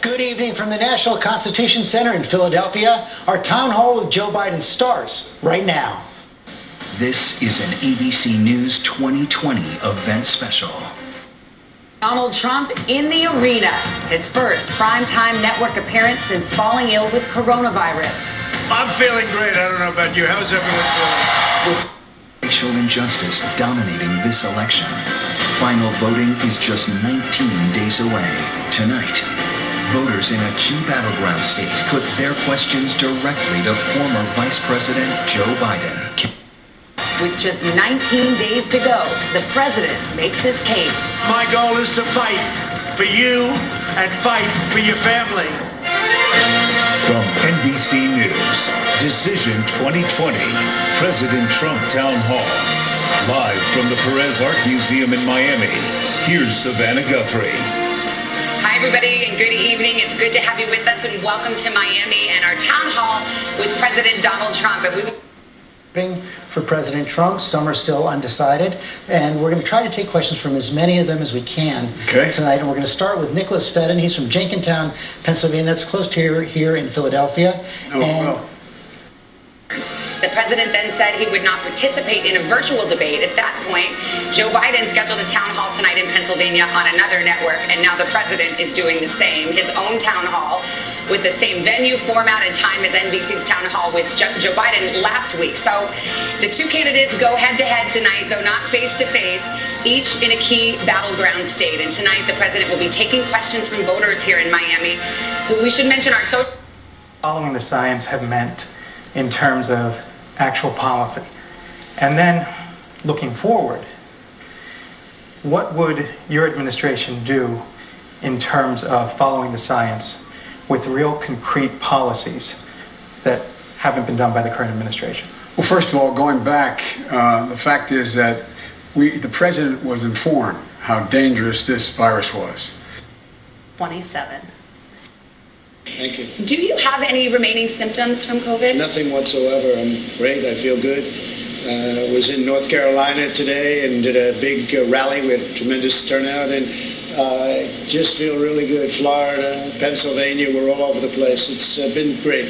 Good evening from the National Constitution Center in Philadelphia. Our town hall with Joe Biden starts right now. This is an ABC News 2020 event special. Donald Trump in the arena, his first primetime network appearance since falling ill with coronavirus. I'm feeling great. I don't know about you. How's everyone feeling? With racial injustice dominating this election, final voting is just 19 days away. Tonight, voters in a key battleground state put their questions directly to former Vice President Joe Biden. With just 19 days to go, the president makes his case. My goal is to fight for you and fight for your family. From NBC News, Decision 2020, President Trump Town Hall. Live from the Perez Art Museum in Miami, here's Savannah Guthrie. Hi, everybody, and good evening. It's good to have you with us, and welcome to Miami and our town hall with President Donald Trump. And for President Trump, some are still undecided, and we're going to try to take questions from as many of them as we can tonight. And we're going to start with Nicholas Fedden. He's from Jenkintown, Pennsylvania. That's close to here in Philadelphia. The president then said he would not participate in a virtual debate. At that point, Joe Biden scheduled a town hall tonight in Pennsylvania on another network, and now the president is doing the same, his own town hall, with the same venue, format, and time as NBC's town hall with Joe Biden last week. So the two candidates go head-to-head tonight, though not face-to-face, each in a key battleground state. And tonight, the president will be taking questions from voters here in Miami. We should mention our social... Following the science have meant in terms of actual policy. And then, looking forward, what would your administration do in terms of following the science with real concrete policies that haven't been done by the current administration? Well, first of all, going back, the fact is that the president was informed how dangerous this virus was. 27. Thank you. Do you have any remaining symptoms from COVID? Nothing whatsoever. I'm great. I feel good. Was in North Carolina today and did a big rally. We had a tremendous turnout, and just feel really good. Florida, Pennsylvania, we're all over the place. It's been great.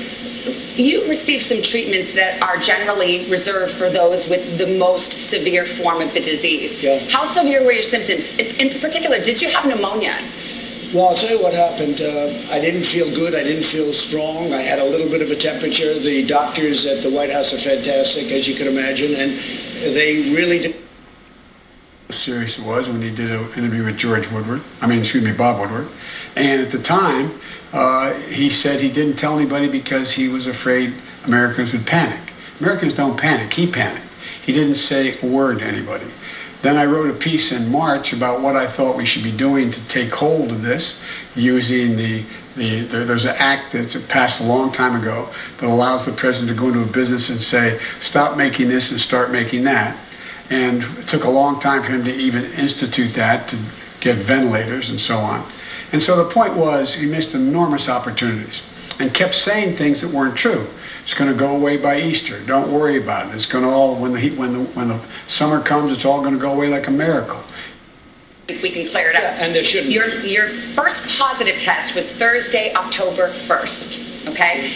You received some treatments that are generally reserved for those with the most severe form of the disease. Yeah. How severe were your symptoms? In particular, did you have pneumonia? Well, I'll tell you what happened. I didn't feel good. I didn't feel strong. I had a little bit of a temperature. The doctors at the White House are fantastic, as you can imagine, and they really did. How serious it was when he did an interview with Bob Woodward. And at the time, he said he didn't tell anybody because he was afraid Americans would panic. Americans don't panic. He panicked. He didn't say a word to anybody. Then I wrote a piece in March about what I thought we should be doing to take hold of this, using there's an act that's passed a long time ago that allows the president to go into a business and say, stop making this and start making that. And it took a long time for him to even institute that, to get ventilators and so on. And so the point was, he missed enormous opportunities and kept saying things that weren't true. It's going to go away by Easter. Don't worry about it. It's going to all, when the summer comes, it's all going to go away like a miracle. We can clear it up. Yeah, and there shouldn't. Your first positive test was Thursday, October 1st, okay?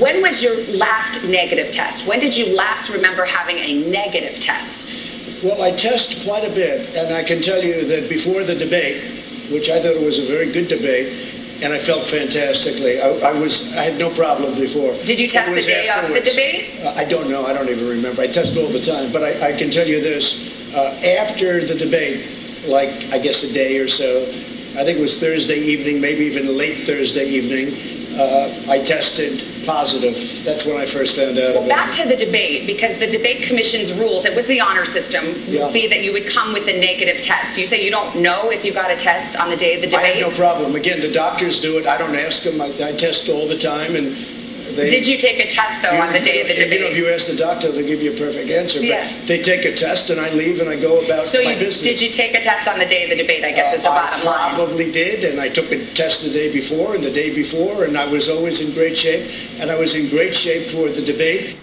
When was your last negative test? When did you last remember having a negative test? Well, I test quite a bit, and I can tell you that before the debate, which I thought was a very good debate, and I felt fantastically. I had no problem before. Did you test the day of the debate? I don't know. I don't even remember. I test all the time. But I can tell you this. After the debate, like I guess a day or so, I think it was Thursday evening, maybe even late Thursday evening, I tested positive. That's when I first found out about it. Back to the debate, because the debate commission's rules, it was the honor system, would be that you would come with a negative test. You say you don't know if you got a test on the day of the debate? I have no problem. Again, the doctors do it. I don't ask them. I test all the time, and did you take a test, though, on the day of the debate? You know, if you ask the doctor, they'll give you a perfect answer. But they take a test, and I leave, and I go about my business. Did you take a test on the day of the debate, I guess, is the bottom line? I probably did, and I took a test the day before and the day before, and I was always in great shape, and I was in great shape for the debate.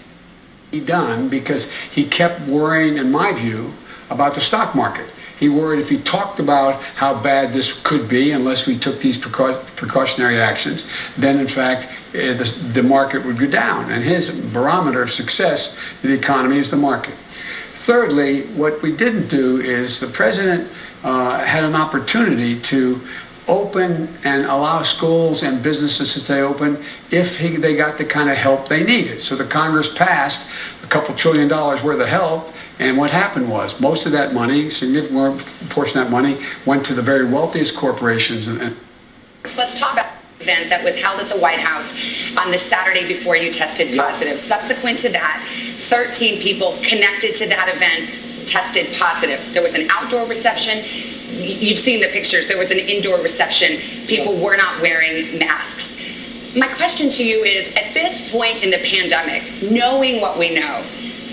Done because he kept worrying, in my view, about the stock market. He worried if he talked about how bad this could be unless we took these precautionary actions, then in fact the market would go down. And his barometer of success in the economy is the market. Thirdly, what we didn't do is the president had an opportunity to open and allow schools and businesses to stay open if they got the kind of help they needed. So the Congress passed a couple $1 trillion worth of help, and what happened was most of that money, significant portion of that money, went to the very wealthiest corporations. So let's talk about the event that was held at the White House on the Saturday before you tested positive. Subsequent to that, 13 people connected to that event tested positive. There was an outdoor reception. You've seen the pictures. There was an indoor reception. People were not wearing masks. My question to you is, at this point in the pandemic, knowing what we know,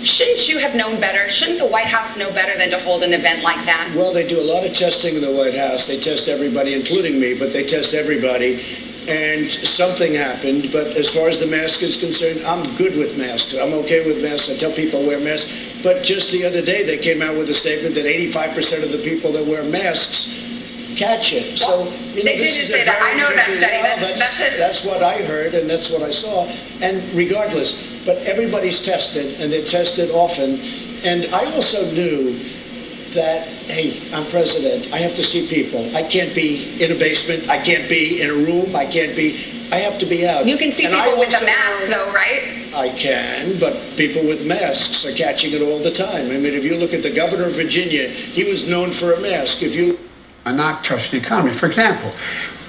shouldn't you have known better? Shouldn't the White House know better than to hold an event like that? Well, they do a lot of testing in the White House. They test everybody, including me, but they test everybody. And something happened, but as far as the mask is concerned, I'm good with masks. I'm okay with masks. I tell people wear masks. But just the other day, they came out with a statement that 85% of the people that wear masks catch it. So, you know, they didn't say that. I know that study. That's what I heard, and that's what I saw. And regardless, but everybody's tested, and they're tested often. And I also knew that, hey, I'm president. I have to see people. I can't be in a basement. I can't be in a room. I have to be out. You can see people with a mask, though, right? I can, but people with masks are catching it all the time. I mean, if you look at the governor of Virginia, he was known for a mask. If you not trust the economy. For example,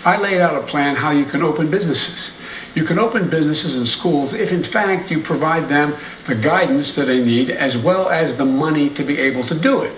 I laid out a plan how you can open businesses. You can open businesses and schools if, in fact, you provide them the guidance that they need as well as the money to be able to do it.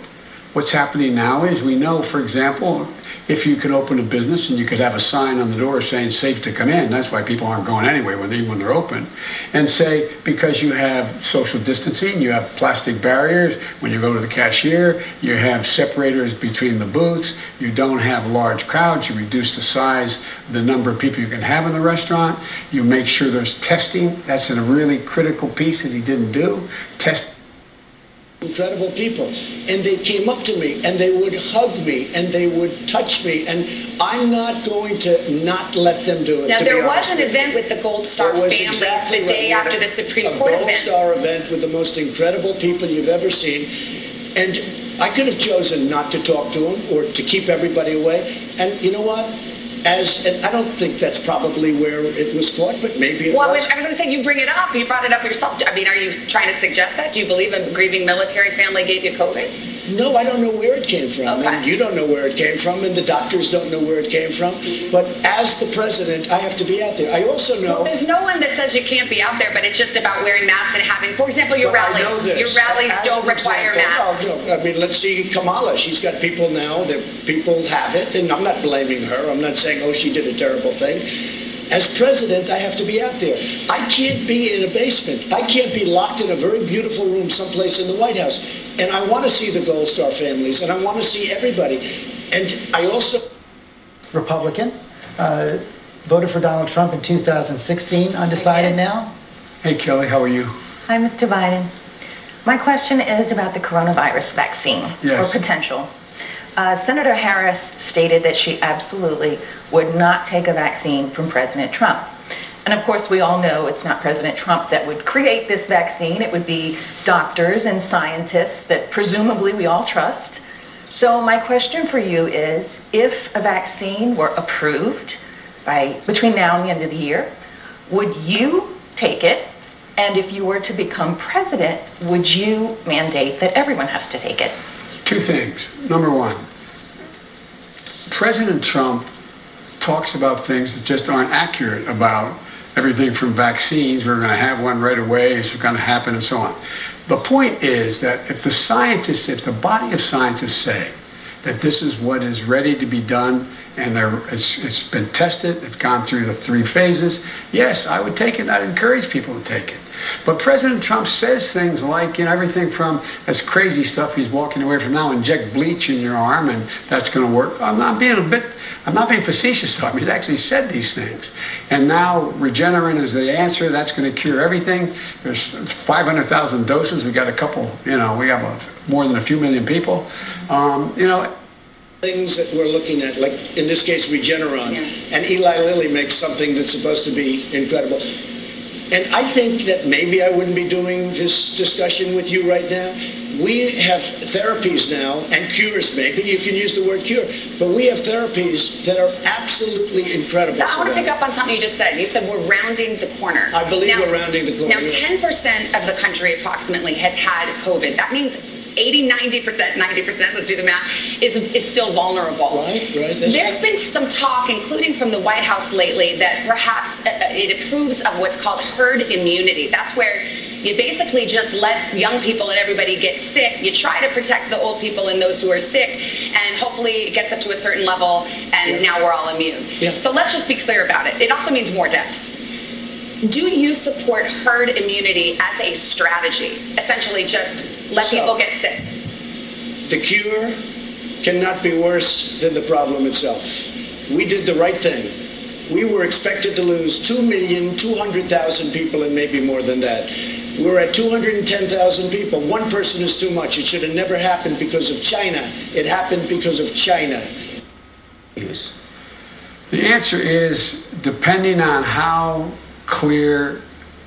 What's happening now is we know, for example, if you can open a business and you could have a sign on the door saying safe to come in, that's why people aren't going anyway even when they're open, and say because you have social distancing, you have plastic barriers, when you go to the cashier, you have separators between the booths, you don't have large crowds, you reduce the size, the number of people you can have in the restaurant, you make sure there's testing. That's a really critical piece that he didn't do. Incredible people, and they came up to me and they would hug me and they would touch me, and I'm not going to not let them do it. Now, there was an event with the Gold Star families the day after the Supreme Court event. A Gold Star event with the most incredible people you've ever seen, and I could have chosen not to talk to them or to keep everybody away, and you know what? And I don't think that's probably where it was caught, but maybe it was. I was going to say, you bring it up. You brought it up yourself. I mean, are you trying to suggest that? Do you believe a grieving military family gave you COVID? No, I don't know where it came from. Okay. And you don't know where it came from, and the doctors don't know where it came from. But as the president, I have to be out there. I also know... Well, there's no one that says you can't be out there, but it's just about wearing masks and having, for example, your rallies. I know this. Your rallies don't require masks. No, I mean, let's see Kamala. She's got people now that people have it, and I'm not blaming her. I'm not saying, oh, she did a terrible thing. As president, I have to be out there. I can't be in a basement. I can't be locked in a very beautiful room someplace in the White House. And I want to see the Gold Star families, and I want to see everybody. And I also... Republican, voted for Donald Trump in 2016, undecided now. Hey, Kelly, how are you? Hi, Mr. Biden. My question is about the coronavirus vaccine, or potential. Senator Harris stated that she absolutely would not take a vaccine from President Trump. And of course, we all know it's not President Trump that would create this vaccine. It would be doctors and scientists that presumably we all trust. So my question for you is, if a vaccine were approved between now and the end of the year, would you take it? And if you were to become president, would you mandate that everyone has to take it? Two things. Number one, President Trump talks about things that just aren't accurate about everything from vaccines, we're going to have one right away, it's going to happen, and so on. The point is that if the scientists, if the body of scientists say that this is what is ready to be done, and it's been tested, it's gone through the 3 phases, yes, I would take it, I'd encourage people to take it. But President Trump says things like, you know, everything from this crazy stuff he's walking away from now, inject bleach in your arm and that's going to work. I'm not being facetious though. I mean, he actually said these things. And now Regeneron is the answer. That's going to cure everything. There's 500,000 doses. We got a couple, you know, we have more than a few million people. You know, things that we're looking at, like in this case Regeneron, and Eli Lilly makes something that's supposed to be incredible. And I think that maybe I wouldn't be doing this discussion with you right now. We have therapies now, and cures maybe, you can use the word cure, but we have therapies that are absolutely incredible. I want to pick up on something you just said. You said we're rounding the corner. I believe we're rounding the corner. Now, 10% of the country approximately has had COVID. That means 80, 90%, 90%, let's do the math, is still vulnerable. Right. There's been some talk, including from the White House lately, that perhaps it approves of what's called herd immunity. That's where you basically just let young people and everybody get sick. You try to protect the old people and those who are sick, and hopefully it gets up to a certain level, and now we're all immune. So let's just be clear about it. It also means more deaths. Do you support herd immunity as a strategy? Essentially just let people get sick. The cure cannot be worse than the problem itself. We did the right thing. We were expected to lose 2,200,000 people and maybe more than that. We're at 210,000 people. One person is too much. It should have never happened because of China. It happened because of China. The answer is, depending on how clear,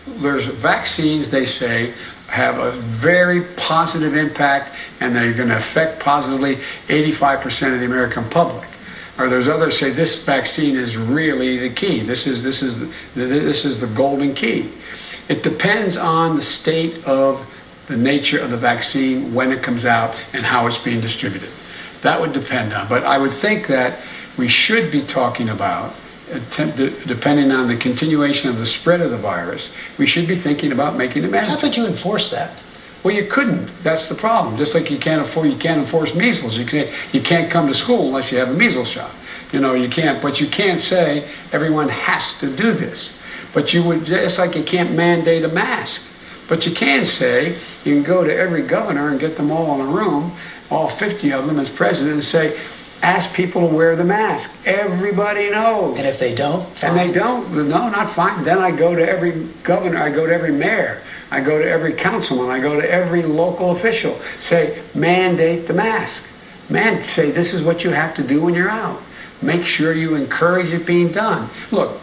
there's vaccines, they say, have a very positive impact, and they're going to affect positively 85% of the American public. Or there's others say this vaccine is really the key. This is the golden key. It depends on the state of the nature of the vaccine, when it comes out, and how it's being distributed. That would depend on. But I would think that we should be talking about, depending on the continuation of the spread of the virus, we should be thinking about making it mandatory. How could you enforce that? Well, you couldn't. That's the problem. Just like you can't enforce measles. You can't come to school unless you have a measles shot. You know, you can't. But you can't say everyone has to do this. But you would, just like you can't mandate a mask. But you can say, you can go to every governor and get them all in a room, all 50 of them as president, and say, ask people to wear the mask. Everybody knows. And if they don't? Fine. And they don't, no, not fine. Then I go to every governor, I go to every mayor, I go to every councilman, I go to every local official. Say, mandate the mask. Say, this is what you have to do when you're out. Make sure you encourage it being done. Look,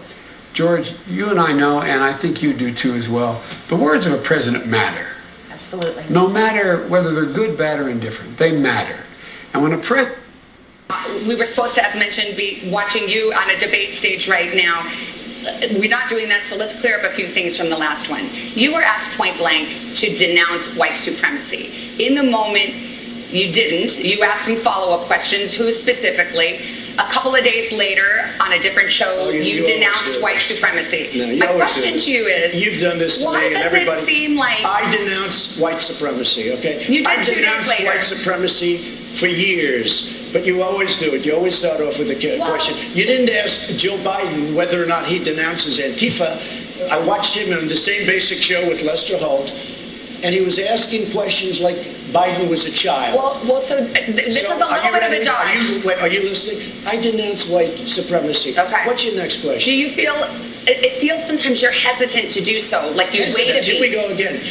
George, you and I know, and I think you do too as well, the words of a president matter. Absolutely. No matter whether they're good, bad, or indifferent, they matter. And when a president... We were supposed to, as mentioned, be watching you on a debate stage right now. We're not doing that, so let's clear up a few things from the last one. You were asked point blank to denounce white supremacy. In the moment, you didn't. You asked some follow-up questions. Who specifically? A couple of days later, on a different show, you denounced white supremacy. No, my question to you is, you've done this to me and everybody. Why does it seem like... I denounce white supremacy, okay? You did 2 days later. White supremacy for years, but you always do it. You always start off with a question. You didn't ask Joe Biden whether or not he denounces Antifa. I watched him on the same basic show with Lester Holt, and he was asking questions like Biden was a child. Well, so this is a little bit of a dodge. Are you listening? I denounce white supremacy. Okay. What's your next question? Do you feel, it feels sometimes you're hesitant to do so, like you wait a beat. Here we go again.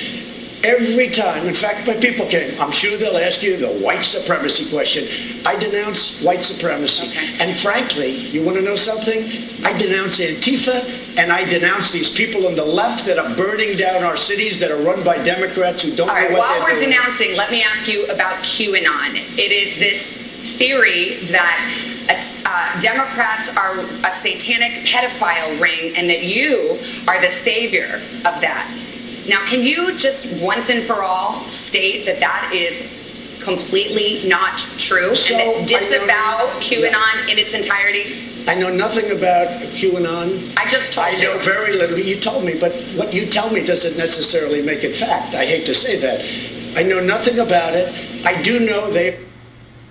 Every time, in fact, when people came, I'm sure they'll ask you the white supremacy question. I denounce white supremacy. Okay. And frankly, you want to know something? I denounce Antifa, and I denounce these people on the left that are burning down our cities that are run by Democrats who don't know what they're doing. While we're denouncing, let me ask you about QAnon. It is this theory that Democrats are a satanic pedophile ring and that you are the savior of that. Now, can you just once and for all state that that is completely not true, and that disavow QAnon in its entirety? I know nothing about QAnon. I just told you. I know very little. You told me, but what you tell me doesn't necessarily make it fact. I hate to say that. I know nothing about it. I do know they...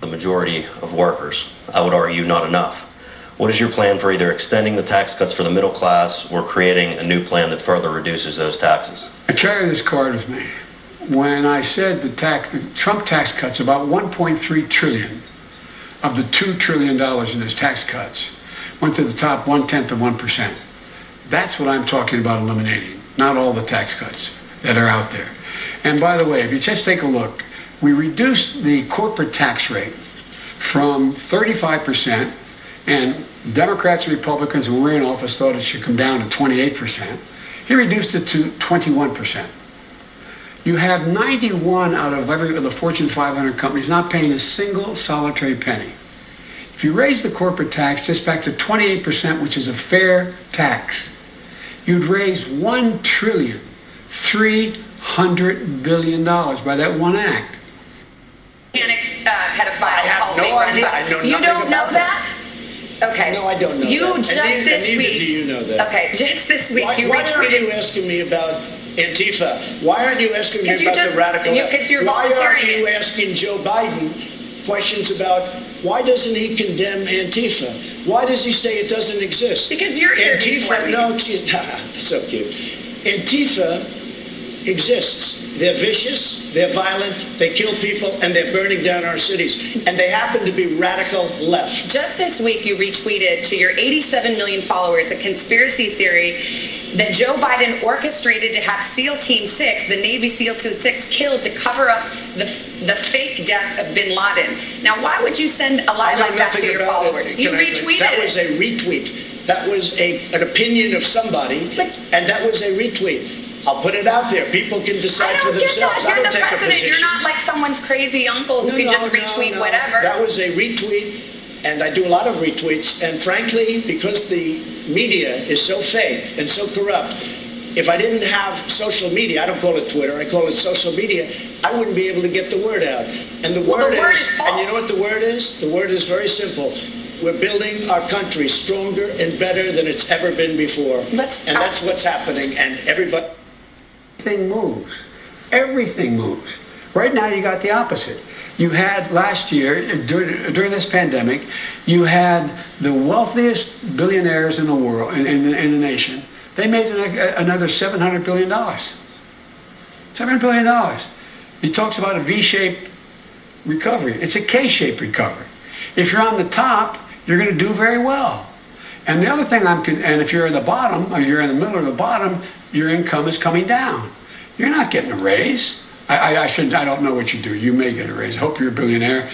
The majority of workers, I would argue not enough. What is your plan for either extending the tax cuts for the middle class or creating a new plan that further reduces those taxes? I carry this card with me. When I said the Trump tax cuts, about 1.3 trillion of the $2 trillion in his tax cuts went to the top 1/10 of 1%. That's what I'm talking about eliminating, not all the tax cuts that are out there. And by the way, if you just take a look, we reduced the corporate tax rate from 35%, and Democrats and Republicans who were in office thought it should come down to 28%. He reduced it to 21%. You have 91 out of every of the Fortune 500 companies not paying a single solitary penny. If you raise the corporate tax just back to 28%, which is a fair tax, you'd raise $1,300 billion by that one act. Pedophile. I have no idea. I know nothing You don't know about that? Okay. No, I don't know you that. Just this neither week. do you know that. Okay, just this week you why retweeted. Why aren't you asking me about Antifa? Why aren't you asking me about the radical left? Because you're Why volunteering. aren't you asking Joe Biden questions about why doesn't he condemn Antifa? Why does he say it doesn't exist? Because you're here before me. No, so cute. Antifa exists. They're vicious, they're violent, they kill people, and they're burning down our cities. And they happen to be radical left. Just this week, you retweeted to your 87 million followers a conspiracy theory that Joe Biden orchestrated to have SEAL Team 6, the Navy SEAL Team 6, killed to cover up the fake death of bin Laden. Now, why would you send a lie like that to your followers? You retweeted That was a retweet. That was an opinion of somebody, and that was a retweet. I'll put it out there. People can decide for themselves. You're I don't the take a president. position. You're not like someone's crazy uncle who can just retweet whatever. That was a retweet, and I do a lot of retweets. And frankly, because the media is so fake and so corrupt, if I didn't have social media, I don't call it Twitter, I call it social media, I wouldn't be able to get the word out. And the word is false. And you know what the word is? The word is very simple. We're building our country stronger and better than it's ever been before. And that's what's happening. And everybody... Everything moves. Everything moves. Right now you got the opposite. You had last year, during this pandemic, you had the wealthiest billionaires in the world, in the nation. They made another $700 billion. $700 billion. He talks about a V-shaped recovery. It's a K-shaped recovery. If you're on the top, you're going to do very well. And the other thing and if you're in the bottom, or you're in the middle or the bottom, your income is coming down. You're not getting a raise. I don't know what you do. You may get a raise. I hope you're a billionaire.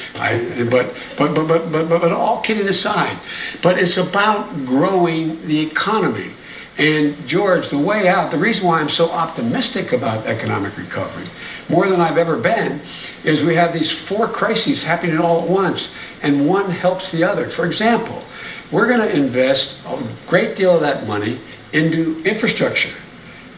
But all kidding aside, but it's about growing the economy. And George, the way out, the reason why I'm so optimistic about economic recovery, more than I've ever been, is we have these 4 crises happening all at once, and one helps the other. For example, we're going to invest a great deal of that money into infrastructure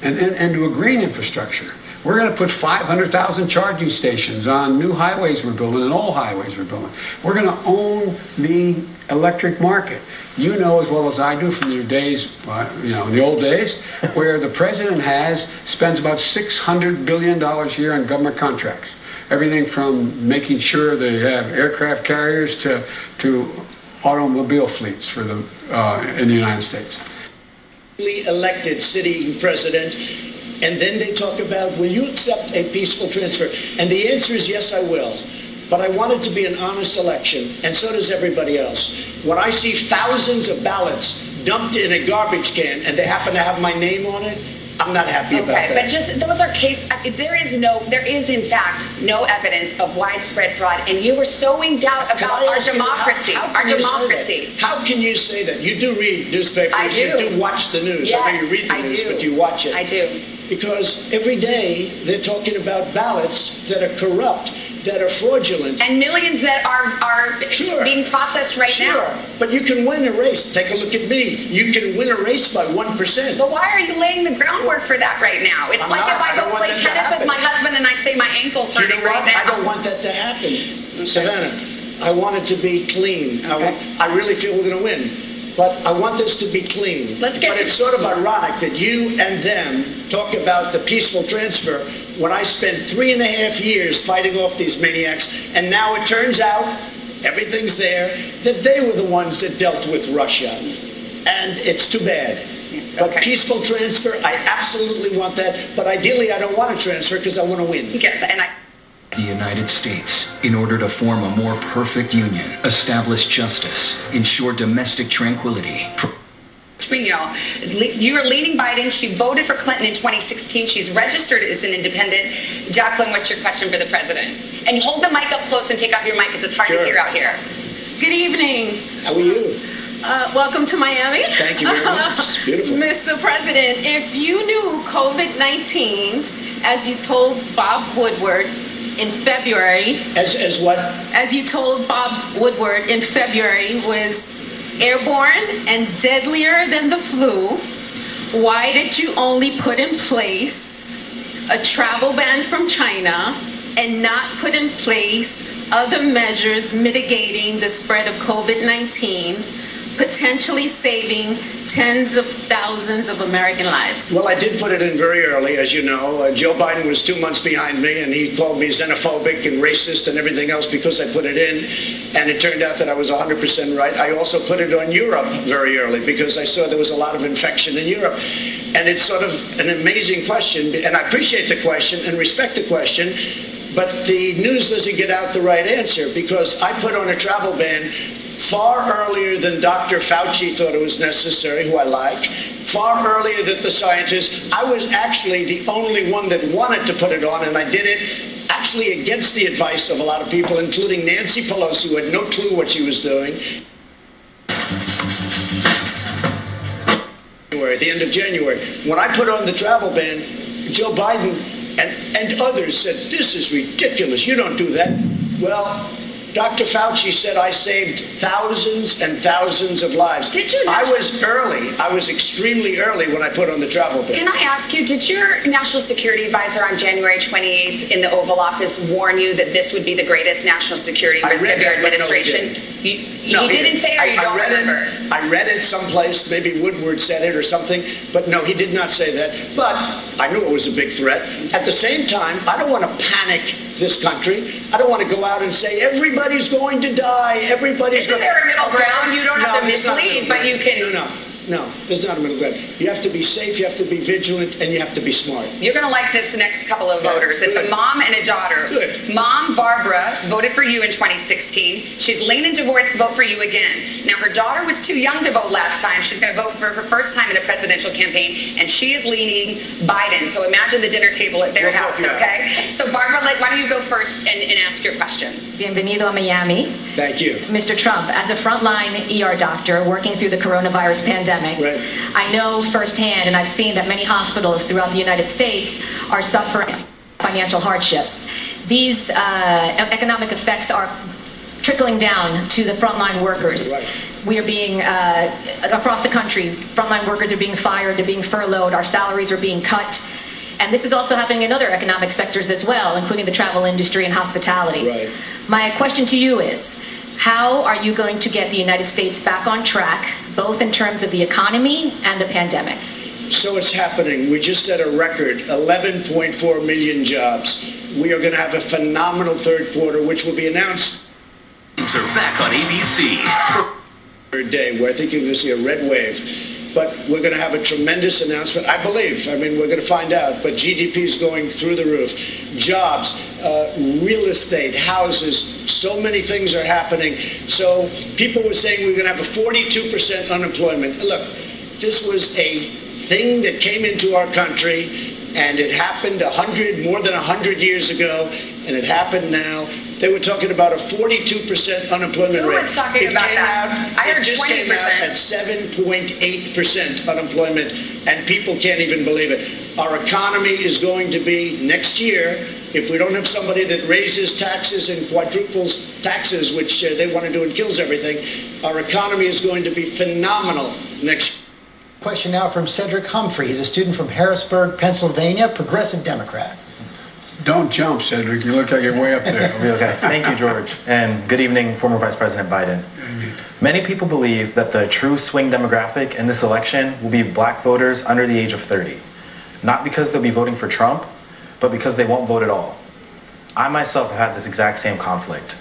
and into a green infrastructure. We're going to put 500,000 charging stations on new highways we're building and old highways we're building. We're going to own the electric market. You know as well as I do from your days, in the old days, where the president spends about $600 billion a year on government contracts. Everything from making sure they have aircraft carriers to automobile fleets for in the United States. Elected sitting president, and then they talk about, will you accept a peaceful transfer? And the answer is yes, I will. But I want it to be an honest election, and so does everybody else. When I see thousands of ballots dumped in a garbage can and they happen to have my name on it, I'm not happy about that. But just those are there is in fact no evidence of widespread fraud, and you were sowing doubt about our democracy. How can you say that? You do read newspapers. I do. You do watch the news. Yes, I know you read the news, but you watch it. I do. Because every day they're talking about ballots that are corrupt, that are fraudulent. And millions that are being processed right now. But you can win a race. Take a look at me. You can win a race by 1%. But why are you laying the groundwork for that right now? It's like if I go play tennis with my husband and I say my ankle's hurting right now. I don't want that to happen. Savannah, I want it to be clean. I really feel we're going to win. But I want this to be clean. But it's sort of ironic that you and them talk about the peaceful transfer when I spent 3.5 years fighting off these maniacs, and now it turns out, everything's there, that they were the ones that dealt with Russia. And it's too bad. But peaceful transfer, I absolutely want that. But ideally, I don't want to transfer because I want to win. Yes, and the United States, in order to form a more perfect union, establish justice, ensure domestic tranquility. Between y'all, you are leading Biden. She voted for Clinton in 2016. She's registered as an independent. Jacqueline, what's your question for the president? And hold the mic up close and take off your mic because it's hard to hear out here. Good evening. How are you? Welcome to Miami. Thank you very much. It's beautiful. Mr. President, if you knew COVID-19, as you told Bob Woodward in February... As what? As you told Bob Woodward in February was airborne and deadlier than the flu, why did you only put in place a travel ban from China and not put in place other measures mitigating the spread of COVID-19, potentially saving tens of thousands of American lives? Well, I did put it in very early, as you know. Joe Biden was 2 months behind me, and he called me xenophobic and racist and everything else because I put it in, and it turned out that I was 100% right. I also put it on Europe very early because I saw there was a lot of infection in Europe. And it's sort of an amazing question, and I appreciate the question and respect the question, but the news doesn't get out the right answer because I put on a travel ban far earlier than Dr. Fauci thought it was necessary, who I like, far earlier than the scientists. I was actually the only one that wanted to put it on, and I did it actually against the advice of a lot of people, including Nancy Pelosi, who had no clue what she was doing. At the end of January, when I put on the travel ban, Joe Biden and others said, "This is ridiculous. You don't do that." Well, Dr. Fauci said I saved thousands and thousands of lives. Did you? I was early. I was extremely early when I put on the travel ban. Can I ask you, did your national security advisor on January 28th in the Oval Office warn you that this would be the greatest national security risk of your administration? No, he didn't say it, or you don't remember? I read it someplace, maybe Woodward said it or something, but no, he did not say that. But I knew it was a big threat. At the same time, I don't want to panic this country. I don't want to go out and say, everybody's going to die, everybody's going to... Isn't there a middle ground? You don't have to mislead, but you can... No, there's not a middle ground. You have to be safe, you have to be vigilant, and you have to be smart. You're going to like this next couple of voters. It's a mom and a daughter. Good. Mom, Barbara, voted for you in 2016. She's leaning to vote for you again. Now, her daughter was too young to vote last time. She's going to vote for her first time in a presidential campaign, and she is leaning Biden. So imagine the dinner table at their house, okay? So, Barbara, why don't you go first and ask your question? Bienvenido a Miami. Thank you. Mr. Trump, as a frontline ER doctor working through the coronavirus pandemic, right. I know firsthand, and I've seen that many hospitals throughout the United States are suffering financial hardships. These economic effects are trickling down to the frontline workers. Right. We are being, across the country, frontline workers are being fired, they're being furloughed, our salaries are being cut. And this is also happening in other economic sectors as well, including the travel industry and hospitality. Right. My question to you is, how are you going to get the United States back on track, both in terms of the economy and the pandemic? So it's happening. We just set a record, 11.4 million jobs. We are going to have a phenomenal third quarter, which will be announced. Are back on ABC. Third day, where I think you're going to see a red wave. But we're going to have a tremendous announcement, I believe. I mean, we're going to find out. But GDP is going through the roof. Jobs, real estate, houses, so many things are happening. So people were saying we were going to have a 42% unemployment. Look, this was a thing that came into our country, and it happened more than 100 years ago, and it happened now. They were talking about a 42% unemployment rate. Who was talking about that? I heard 20%. It just came out at 7.8% unemployment, and people can't even believe it. Our economy is going to be, next year, if we don't have somebody that raises taxes and quadruples taxes, which they want to do and kills everything, our economy is going to be phenomenal next year. Question now from Cedric Humphrey. He's a student from Harrisburg, Pennsylvania, progressive Democrat. Don't jump, Cedric. You look like you're way up there. It'll be okay. Thank you, George. And good evening, former Vice President Biden. Many people believe that the true swing demographic in this election will be black voters under the age of 30. Not because they'll be voting for Trump, but because they won't vote at all. I myself have had this exact same conflict.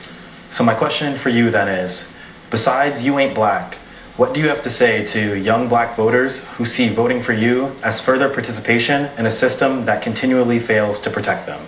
So my question for you then is, besides you ain't black, what do you have to say to young black voters who see voting for you as further participation in a system that continually fails to protect them?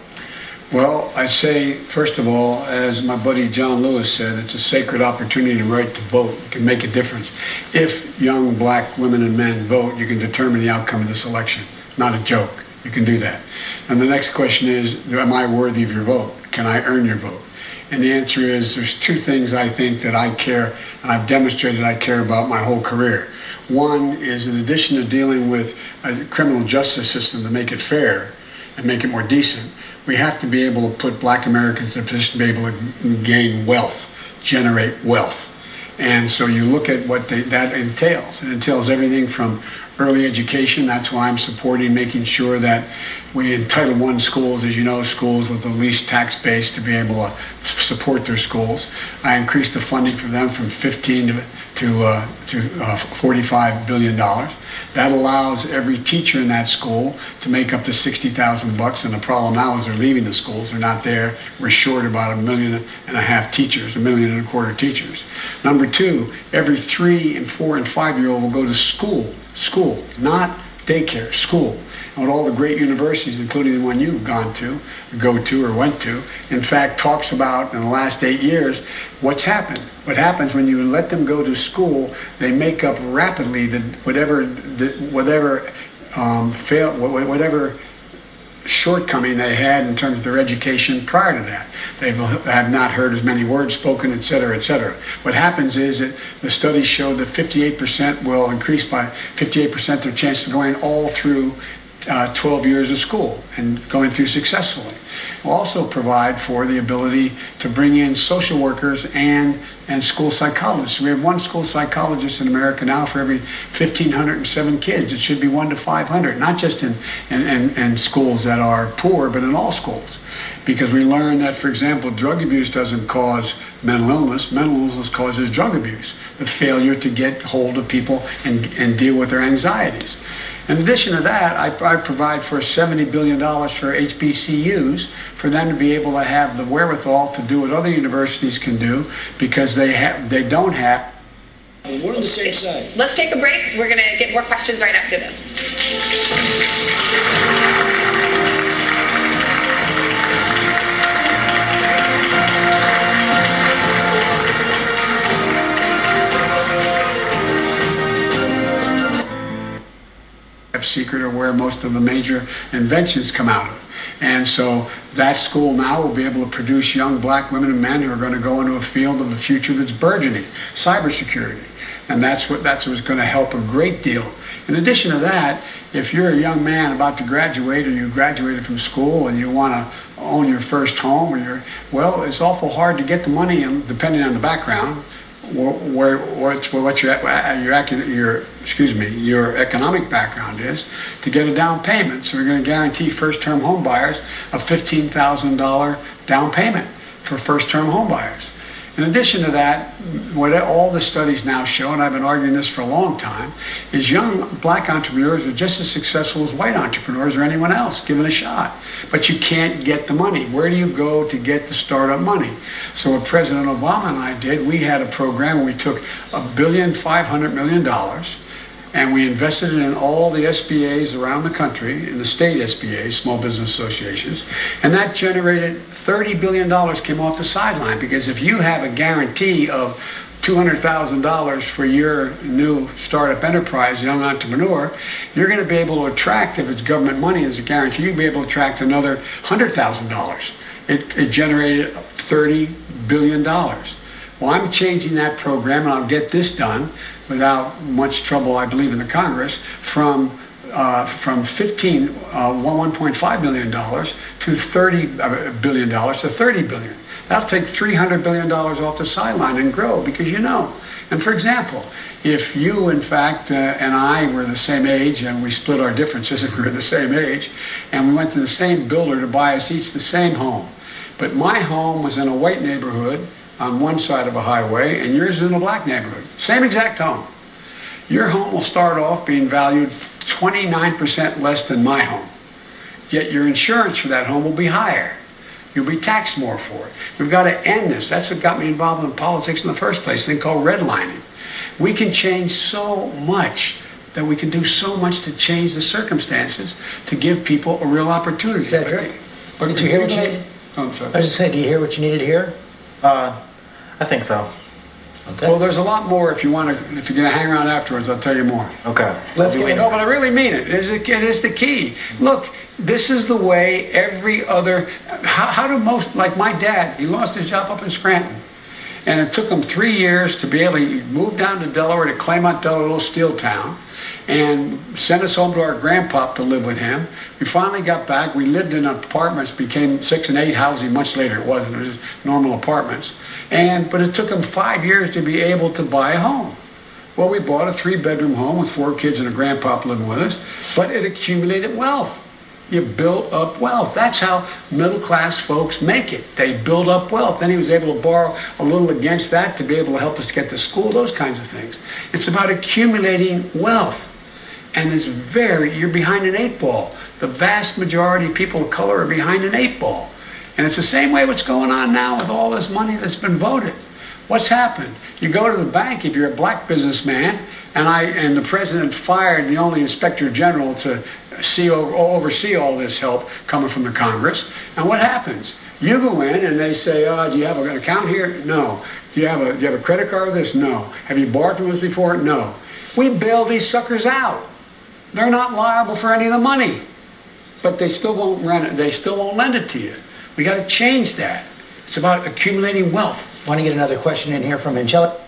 Well, I say, first of all, as my buddy John Lewis said, it's a sacred opportunity, right to vote. You can make a difference. If young black women and men vote, you can determine the outcome of this election. Not a joke. You can do that. And the next question is, am I worthy of your vote? Can I earn your vote? And the answer is there's two things I think that I care, and I've demonstrated I care about my whole career. One is, in addition to dealing with a criminal justice system to make it fair and make it more decent, we have to be able to put black Americans in a position to be able to gain wealth, generate wealth. And so you look at what that entails. It entails everything from early education. That's why I'm supporting making sure that we in Title I schools, as you know, schools with the least tax base to be able to support their schools. I increased the funding for them from 15 to $45 billion. That allows every teacher in that school to make up to $60,000 and the problem now is they're leaving the schools. They're not there. We're short about 1.5 million teachers, 1.25 million teachers. Number two, every 3-, 4-, and 5-year-old will go to school, not daycare, school. And what all the great universities, including the one you've gone to, go to or went to, in fact talks about in the last 8 years, what's happened. What happens when you let them go to school, they make up rapidly whatever shortcoming they had in terms of their education prior to that. They have not heard as many words spoken, et cetera, et cetera. What happens is that the studies show that 58% will increase by 58% their chance of going all through 12 years of school and going through successfully. We'll also provide for the ability to bring in social workers and school psychologists. We have one school psychologist in America now for every 1,507 kids. It should be 1 to 500, not just in schools that are poor, but in all schools. Because we learned that, for example, drug abuse doesn't cause mental illness. Mental illness causes drug abuse, the failure to get hold of people and deal with their anxieties. In addition to that, I provide for $70 billion for HBCUs for them to be able to have the wherewithal to do what other universities can do because they don't have. We're on the same side. Let's take a break. We're going to get more questions right after this. Secret are where most of the major inventions come out of. And so that school now will be able to produce young black women and men who are going to go into a field of the future that's burgeoning, cybersecurity. And that's what's going to help a great deal. In addition to that, if you're a young man about to graduate or you graduated from school and you want to own your first home, or well, it's awful hard to get the money, and depending on the background, what your economic background is to get a down payment. So we're going to guarantee first-term home buyers a $15,000 down payment for first-term home buyers. In addition to that, what all the studies now show, and I've been arguing this for a long time, is young black entrepreneurs are just as successful as white entrepreneurs or anyone else given a shot. But you can't get the money. Where do you go to get the startup money? So what President Obama and I did, we had a program where we took $1.5 billion and we invested it in all the SBAs around the country, in the state SBAs, Small Business Associations, and that generated $30 billion came off the sideline, because if you have a guarantee of $200,000 for your new startup enterprise, young entrepreneur, you're going to be able to attract, if it's government money as a guarantee, you'll be able to attract another $100,000. It generated $30 billion. Well, I'm changing that program, and I'll get this done without much trouble, I believe, in the Congress, from $1.5 billion to $30 billion to $30 billion. That'll take $300 billion off the sideline and grow, because you know. And for example, if you, in fact, and I were the same age, and we split our differences if we were the same age, and we went to the same builder to buy us each the same home, but my home was in a white neighborhood on one side of a highway, and yours is in a black neighborhood. Same exact home. Your home will start off being valued 29% less than my home. Yet your insurance for that home will be higher. You'll be taxed more for it. We've got to end this. That's what got me involved in politics in the first place, a thing called redlining. We can change so much, that we can do so much to change the circumstances to give people a real opportunity. Cedric, did you hear what you needed? Oh, I'm sorry. I was just saying, do you hear what you needed to hear? I think so. Okay. Well, there's a lot more. If you're going to hang around afterwards, I'll tell you more. Okay. Let's get No, but I really mean it. It is the key. Look, this is the way every other. How do most, like my dad? He lost his job up in Scranton, and it took him 3 years to be able to move down to Delaware, to Claymont, Delaware, a little steel town, and send us home to our grandpop to live with him. We finally got back. We lived in apartments, became 6 and 8 housing much later. It wasn't. It was just normal apartments. But it took him 5 years to be able to buy a home. Well, we bought a 3-bedroom home with 4 kids and a grandpop living with us, but it accumulated wealth. You build up wealth. That's how middle-class folks make it. They build up wealth. Then he was able to borrow a little against that to be able to help us get to school, those kinds of things. It's about accumulating wealth. And you're behind an 8 ball. The vast majority of people of color are behind an 8 ball. And it's the same way what's going on now with all this money that's been voted. What's happened? You go to the bank, if you're a black businessman, and the president fired the only inspector general to oversee all this help coming from the Congress. And what happens? You go in and they say, do you have an account here? No. Do you have a credit card with this? No. Have you borrowed from us before? No. We bail these suckers out. They're not liable for any of the money, but they still won't rent it. They still won't lend it to you. We got to change that. It's about accumulating wealth. Want to get another question in here from Angelica?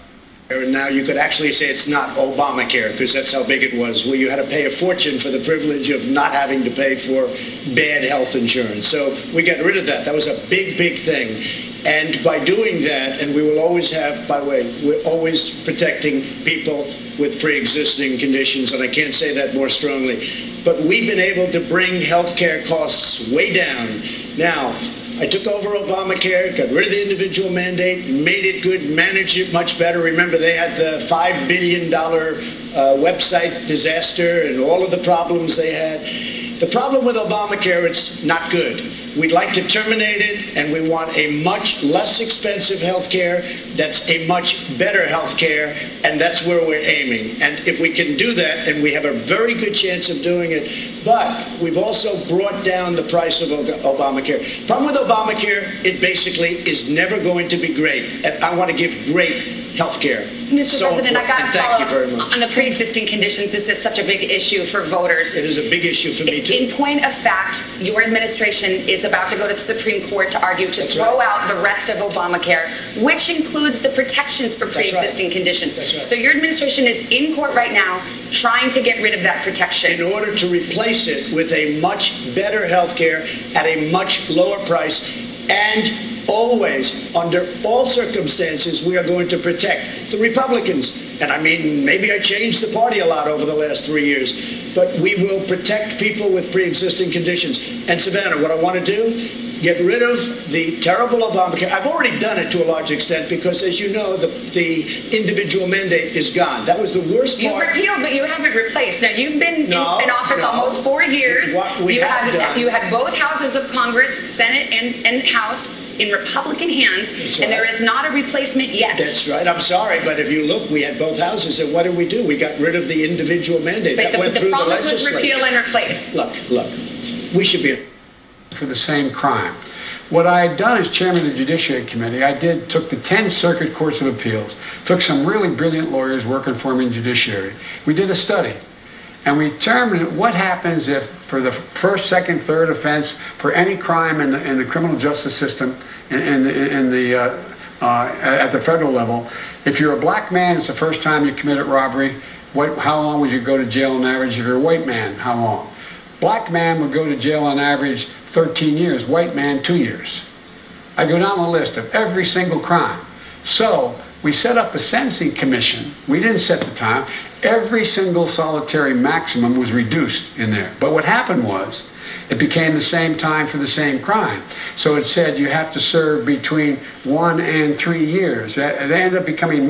And now you could actually say it's not Obamacare, because that's how big it was, where you had to pay a fortune for the privilege of not having to pay for bad health insurance. So we got rid of that. That was a big, big thing. And by doing that, and we will always have, by the way, we're always protecting people with pre-existing conditions, and I can't say that more strongly. But we've been able to bring health care costs way down. Now, I took over Obamacare, got rid of the individual mandate, made it good, managed it much better. Remember, they had the $5 billion website disaster and all of the problems they had. The problem with Obamacare, it's not good. We'd like to terminate it, and we want a much less expensive health care that's a much better health care, and that's where we're aiming. And if we can do that, and we have a very good chance of doing it, but we've also brought down the price of Obamacare. Problem with Obamacare, it basically is never going to be great. And I want to give great health care. Mr. President, I got to thank you very much. On the pre-existing conditions. This is such a big issue for voters. It is a big issue for me, too. In point of fact, your administration is about to go to the Supreme Court to argue to throw out the rest of Obamacare, which includes the protections for pre-existing conditions. That's right. So your administration is in court right now trying to get rid of that protection. In order to replace it with a much better health care at a much lower price, and always, under all circumstances, we are going to protect the Republicans. And I mean, maybe I changed the party a lot over the last 3 years, but we will protect people with pre-existing conditions. And Savannah, what I want to do, get rid of the terrible Obamacare. I've already done it to a large extent because, as you know, the individual mandate is gone. That was the worst part. You repealed, but you haven't replaced. Now, you've been in office almost 4 years. You had both houses of Congress, Senate and House, in Republican hands, and there is not a replacement yet. That's right. I'm sorry, but if you look, we had both houses, and what did we do? We got rid of the individual mandate. But that went through the legislature. The problem was repeal and replace. Look, we should be for the same crime. What I had done as chairman of the Judiciary Committee, took the 10 circuit courts of appeals, took some really brilliant lawyers working for me in judiciary. We did a study, and we determined what happens if, for the first, second, third offense, for any crime in the criminal justice system, at the federal level, if you're a black man, it's the first time you committed robbery. How long would you go to jail on average? If you're a white man, how long? Black man would go to jail on average 13 years, white man 2 years. I go down the list of every single crime. So we set up a sentencing commission. We didn't set the time. Every single solitary maximum was reduced in there. But what happened was, it became the same time for the same crime. So it said you have to serve between 1 and 3 years. It ended up becoming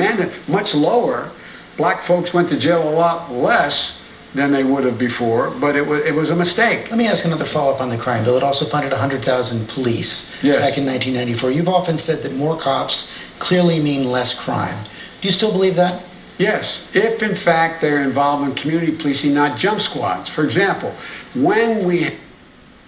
much lower. Black folks went to jail a lot less than they would have before, but it was a mistake. Let me ask another follow-up on the crime bill. It also funded 100,000 police back in 1994. You've often said that more cops clearly mean less crime. Do you still believe that? Yes, if in fact they're involved in community policing, not jump squads. For example, when we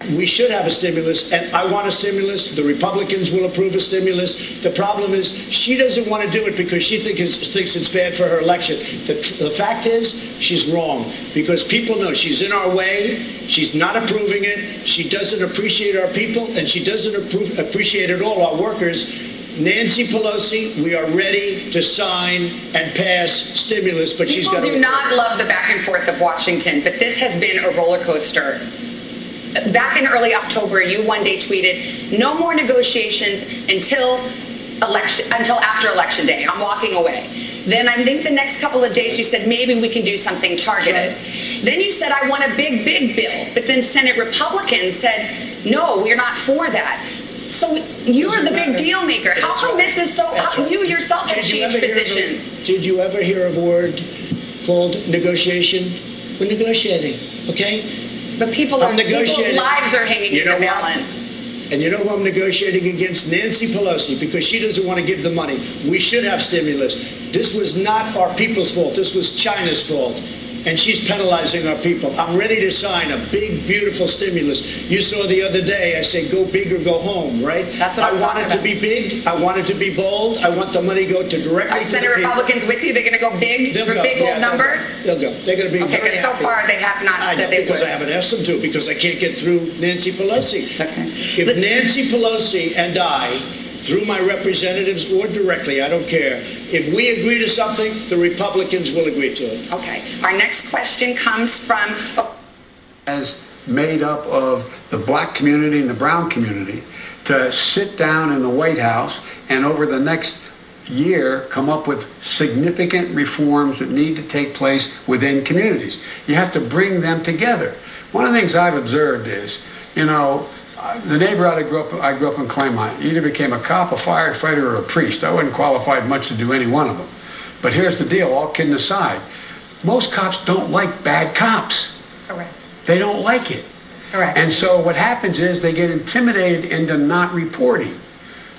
We should have a stimulus, and I want a stimulus. The Republicans will approve a stimulus. The problem is she doesn't want to do it because she thinks it's bad for her election. The fact is she's wrong because people know she's in our way. She's not approving it. She doesn't appreciate our people, and she doesn't appreciate at all our workers. Nancy Pelosi, we are ready to sign and pass stimulus, but she's got to... People do not love the back and forth of Washington, but this has been a roller coaster. Back in early October, you one day tweeted, no more negotiations until after Election Day. I'm walking away. Then I think the next couple of days you said maybe we can do something targeted. Then you said I want a big, big bill. But then Senate Republicans said, no, we're not for that. So you're the big deal maker. How come this is so, you yourself have changed positions? Did you ever hear of a word called negotiation? We're negotiating, okay? But people's lives are hanging in the balance. And you know who I'm negotiating against? Nancy Pelosi, because she doesn't want to give the money. We should have stimulus. This was not our people's fault. This was China's fault. And she's penalizing our people. I'm ready to sign a big, beautiful stimulus. You saw the other day, I say go big or go home, right? That's what I want it to be big. I want it to be bold. I want the money to go directly to the people. Are Senate Republicans with you? They're going to go big? They'll go. Big old number? They'll go. They're going to be very happy. So far they have not said they would. Because I haven't asked them to, because I can't get through Nancy Pelosi. Okay. If Nancy Pelosi and I, through my representatives or directly, I don't care, if we agree to something, the Republicans will agree to it. Okay. Our next question comes from... As made up of the black community and the brown community to sit down in the White House and over the next year come up with significant reforms that need to take place within communities. You have to bring them together. One of the things I've observed is, you know, the neighborhood I grew up in Claymont, you either became a cop, a firefighter, or a priest. I wasn't qualified much to do any one of them. But here's the deal, all kidding aside. Most cops don't like bad cops. Correct. They don't like it. Correct. And so what happens is they get intimidated into not reporting.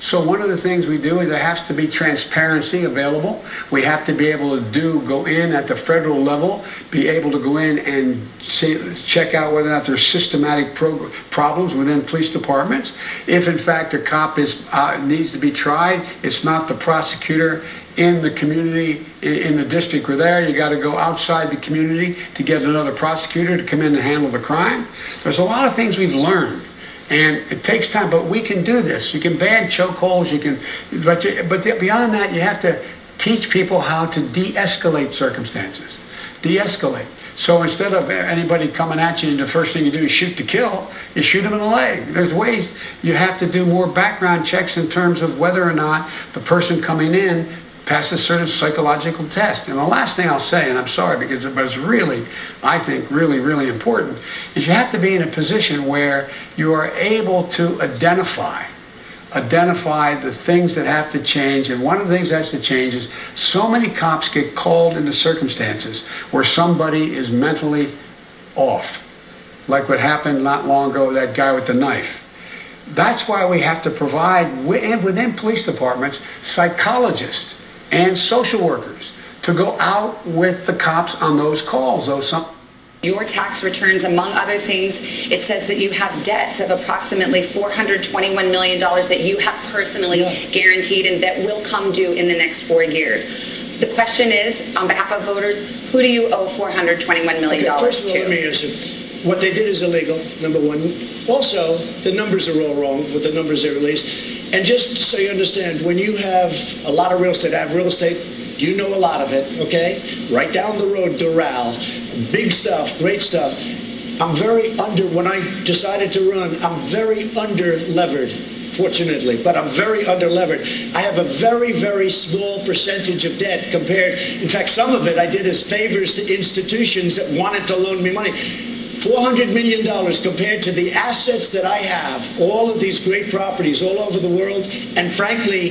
So one of the things we do is there has to be transparency available. We have to be able to go in at the federal level, be able to go in and check out whether or not there's systematic problems within police departments. If in fact a cop needs to be tried, it's not the prosecutor in the community, in the district we're there. You got to go outside the community to get another prosecutor to come in and handle the crime. There's a lot of things we've learned. And it takes time, but we can do this. You can ban chokeholds, but beyond that, you have to teach people how to de-escalate circumstances. De-escalate. So instead of anybody coming at you and the first thing you do is shoot to kill, you shoot them in the leg. There's ways you have to do more background checks in terms of whether or not the person coming in passes certain psychological test. And the last thing I'll say, and I'm sorry but it's really, I think, really, really important, is you have to be in a position where you are able to identify the things that have to change. And one of the things that has to change is so many cops get called into circumstances where somebody is mentally off, like what happened not long ago with that guy with the knife. That's why we have to provide within police departments psychologists and social workers to go out with the cops on those calls. Your tax returns, among other things, it says that you have debts of approximately $421 million that you have personally guaranteed and that will come due in the next 4 years. The question is, on behalf of voters, who do you owe $421 million to? First of all, let me answer. What they did is illegal, number one. Also, the numbers are all wrong with the numbers they released. And just so you understand, when you have a lot of real estate, I have real estate, you know a lot of it, okay? Right down the road, Doral, big stuff, great stuff. When I decided to run, I'm very under-levered, fortunately, but I'm very under-levered. I have a very, very small percentage of debt compared, in fact, some of it I did as favors to institutions that wanted to loan me money. $400 million compared to the assets that I have, all of these great properties all over the world, and frankly,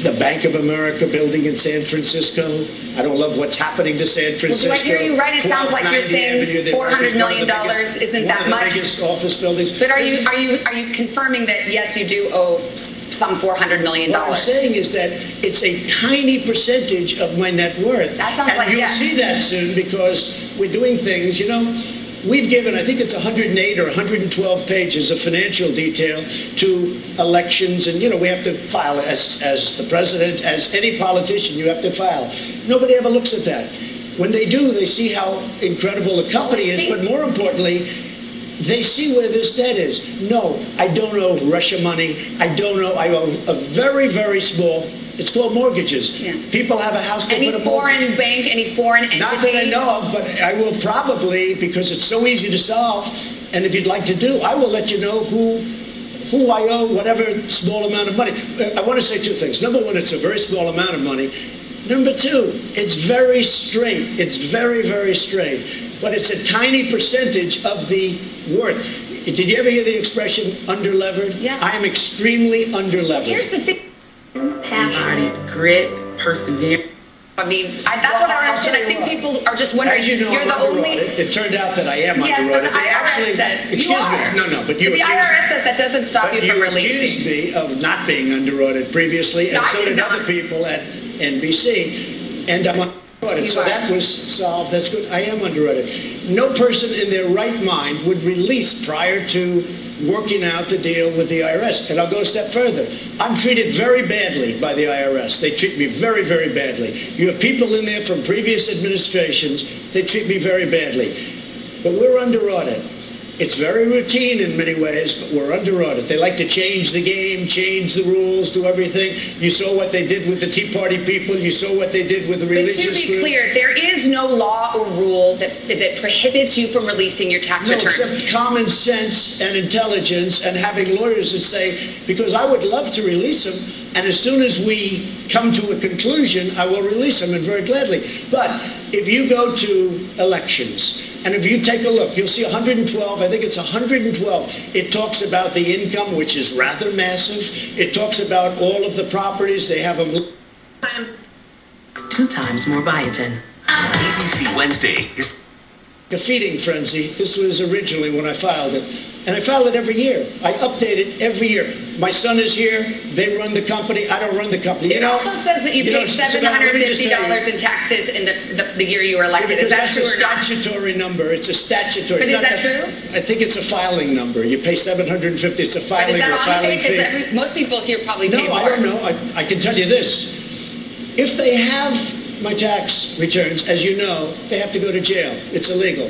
the Bank of America building in San Francisco. I don't love what's happening to San Francisco. Well, do I hear you right? It sounds like you're saying $400 million isn't that much. One of the biggest office buildings. But are you confirming that yes, you do owe some $400 million? What I'm saying is that it's a tiny percentage of my net worth. That sounds like yes. And you'll see that soon because we're doing things, you know. we've given, I think it's 108 or 112 pages of financial detail to elections, and, you know, we have to file as the president, as any politician, you have to file. Nobody ever looks at that. When they do, they see how incredible the company is, but more importantly, they see where this debt is. No, I don't owe Russia money. I don't owe, I owe a very, very small, it's called mortgages. Yeah. People have a house. Any foreign bank, any foreign entity? Not that I know of, but I will probably, because it's so easy to solve, and if you'd like to do, I will let you know who I owe whatever small amount of money. I want to say two things. Number one, it's a very small amount of money. Number two, it's very straight. It's very, very straight. But it's a tiny percentage of the worth. Did you ever hear the expression underlevered? Yeah. I am extremely underlevered. Here's the thing. Passion, grit, perseverance. I mean, that's what I understand. I think people are just wondering. As you know, you're the only. It turned out that I am yes, underwritten. But the IRS says excuse me. No, but you. The IRS says that doesn't stop you from releasing. You accused me of not being underwritten previously, and so did other people at NBC, and I'm underwritten. So that was solved. That's good. I am underwritten. No person in their right mind would release prior to working out the deal with the IRS. And I'll go a step further. I'm treated very badly by the IRS. They treat me very, very badly. You have people in there from previous administrations. They treat me very badly. But we're under audit. It's very routine in many ways, but we're under audit. They like to change the game, change the rules, do everything. You saw what they did with the Tea Party people. You saw what they did with the religious group. But to be clear, there is no law or rule that prohibits you from releasing your tax returns. Except common sense and intelligence and having lawyers that say, because I would love to release them, and as soon as we come to a conclusion, I will release them, and very gladly. But if you go to elections, and if you take a look, you'll see 112, I think it's 112. It talks about the income, which is rather massive. It talks about all of the properties. They have them. 2 times more biotin. ABC Wednesday is a feeding frenzy. This was originally when I filed it. And I filed it every year. I update it every year. My son is here. They run the company. I don't run the company. It also says that you paid $750 in taxes in the year you were elected. Is that true or not? It's a statutory number. It's a statutory. But is that true? I think it's a filing number. You pay $750. It's a filing or filing fee. Most people here probably pay more. No, I don't know. I can tell you this. If they have my tax returns, as you know, they have to go to jail. It's illegal.